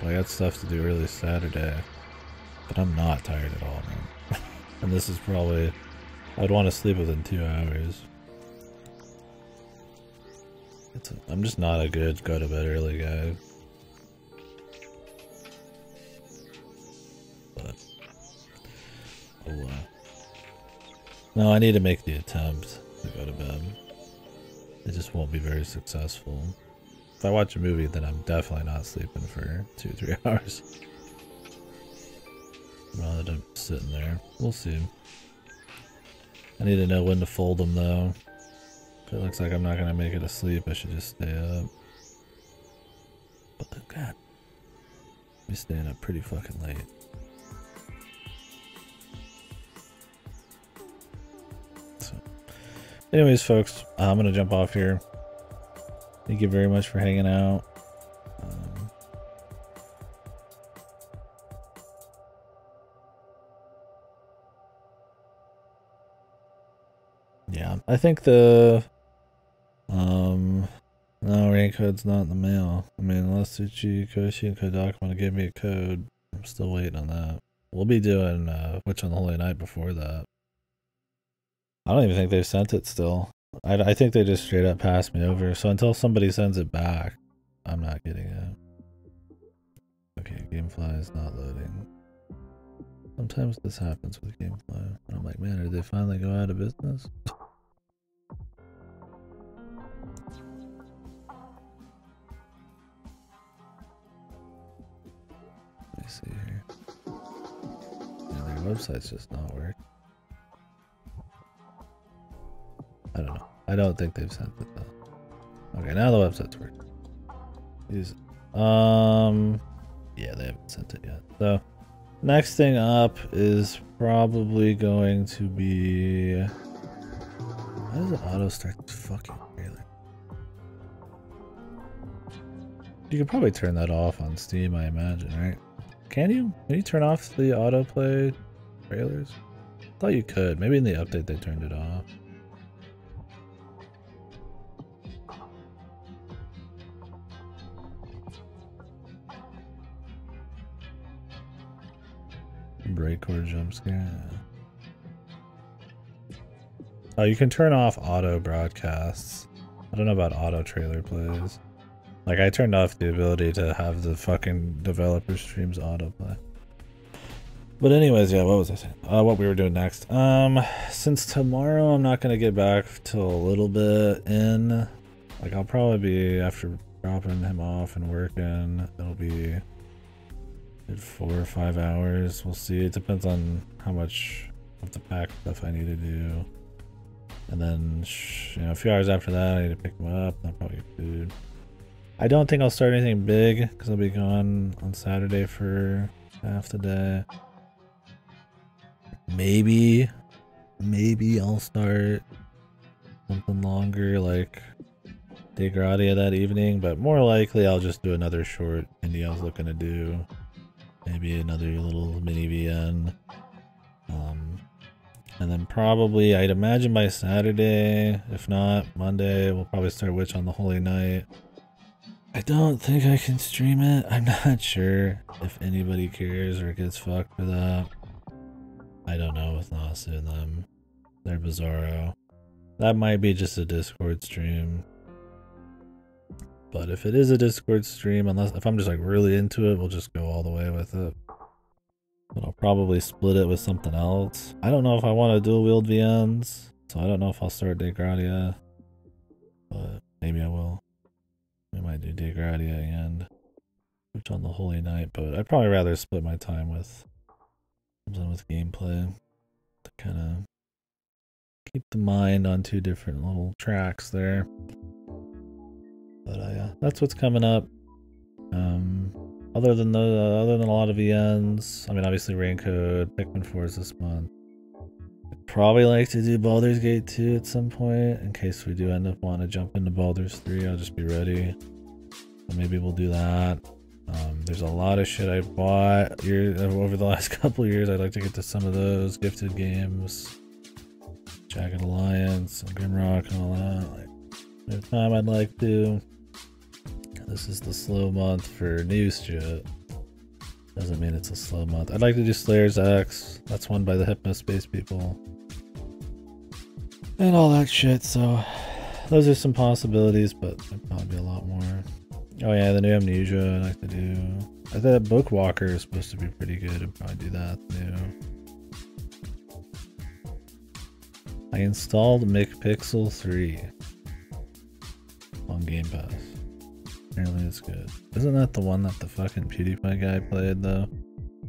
But I got stuff to do early Saturday, but I'm not tired at all, man. And this is probably, I'd want to sleep within 2 hours. I'm just not a good go to bed early guy. But, oh wow. No, I need to make the attempt to go to bed. It just won't be very successful. If I watch a movie, then I'm definitely not sleeping for 2-3 hours. Rather than sitting there. We'll see. I need to know when to fold them though. If it looks like I'm not gonna make it to sleep, I should just stay up. But God, I'm staying up pretty fucking late. So, anyways, folks, I'm gonna jump off here. Thank you very much for hanging out. Yeah, I think the no, rain code's not in the mail. I mean, unless Suchi, Koshi, and Kodak want to give me a code, I'm still waiting on that. We'll be doing Witch on the Holy Night before that. I don't even think they've sent it still. I think they just straight up passed me over. So until somebody sends it back, I'm not getting it. Okay, Gamefly is not loading. Sometimes this happens with Gamefly. I'm like, man, did they finally go out of business? Let me see here. Yeah, their website's just not working. I don't know. I don't think they've sent it though. Okay, now the website's working. Yeah, they haven't sent it yet. So next thing up is probably going to be, why does it auto start this fucking trailer? You could probably turn that off on Steam, I imagine, right? Can you? Can you turn off the autoplay trailers? I thought you could. Maybe in the update they turned it off. Breakcore jump scare. Oh, you can turn off auto broadcasts. I don't know about auto trailer plays. Like, I turned off the ability to have the fucking developer streams autoplay. But anyways, yeah, what was I saying? What we were doing next. Since tomorrow I'm not gonna get back till a little bit in. Like, I'll probably be, after dropping him off and working, it'll be 4 or 5 hours. We'll see. It depends on how much of the pack stuff I need to do. And then, you know, a few hours after that, I need to pick him up. I'll probably get food. I don't think I'll start anything big because I'll be gone on Saturday for half the day. Maybe I'll start something longer, like De Gradia that evening, but more likely I'll just do another short indie I was looking to do. Maybe another little mini VN. And then probably, I'd imagine by Saturday, if not Monday, we'll probably start Witch on the Holy Night. I don't think I can stream it. I'm not sure if anybody cares or gets fucked for that. I don't know with Nasu and them. They're bizarro. That might be just a Discord stream. But if it is a Discord stream, if I'm just like really into it, we'll just go all the way with it. But I'll probably split it with something else. I don't know if I want to dual wield VNs, so I don't know if I'll start De Gradia. But maybe I will. We might do De Gradia and Switch on the Holy Night, but I'd probably rather split my time with something with gameplay to kind of keep the mind on two different little tracks there. But yeah, that's what's coming up. Other than a lot of VNs, I mean, obviously Raincode, Pikmin 4 is this month. I'd probably like to do Baldur's Gate 2 at some point, in case we do end up wanting to jump into Baldur's 3. I'll just be ready. So maybe we'll do that. There's a lot of shit I bought over the last couple of years. I'd like to get to some of those gifted games, Jagged Alliance and Grimrock and all that. Like, every time I'd like to. This is the slow month for new shit. Doesn't mean it's a slow month. I'd like to do Slayer's X. That's one by the Hypnospace people. And all that shit, so those are some possibilities, but there'd probably be a lot more. Oh yeah, the new Amnesia I'd like to do. I thought Bookwalker is supposed to be pretty good. I'd probably do that too. I installed McPixel 3 on Game Pass. Apparently it's good. Isn't that the one that the fucking PewDiePie guy played though?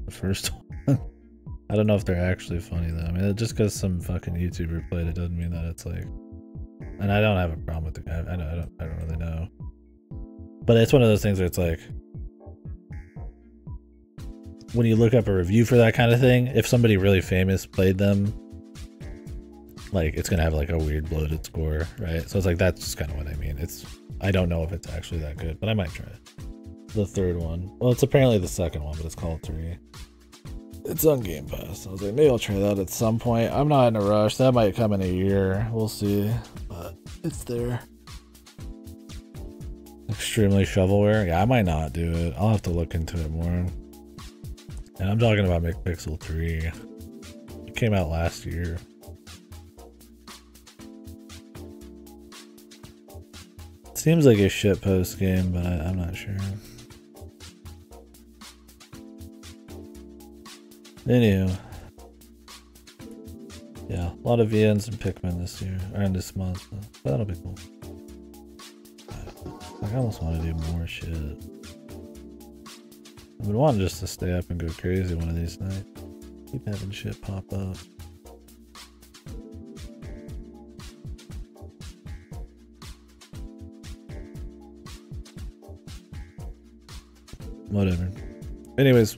The first one? I don't know if they're actually funny though. I mean, just because some fucking YouTuber played it doesn't mean that it's like... And I don't have a problem with the guy. I don't really know. But it's one of those things where it's like... When you look up a review for that kind of thing, if somebody really famous played them, like, it's gonna have like a weird bloated score, right? So it's like, that's just kind of what I mean. I don't know if it's actually that good, but I might try it. The third one. Well, it's apparently the second one, but it's called 3. It's on Game Pass. I was like, maybe I'll try that at some point. I'm not in a rush. That might come in a year. We'll see. But it's there. Extremely shovelware. Yeah, I might not do it. I'll have to look into it more. And I'm talking about McPixel 3. It came out last year. Seems like a shitpost game, but I'm not sure. Anywho. Yeah, a lot of VNs and Pikmin this year, or in this month. So that'll be cool. I almost want to do more shit. I would want just to stay up and go crazy one of these nights. Keep having shit pop up. Whatever. Anyways,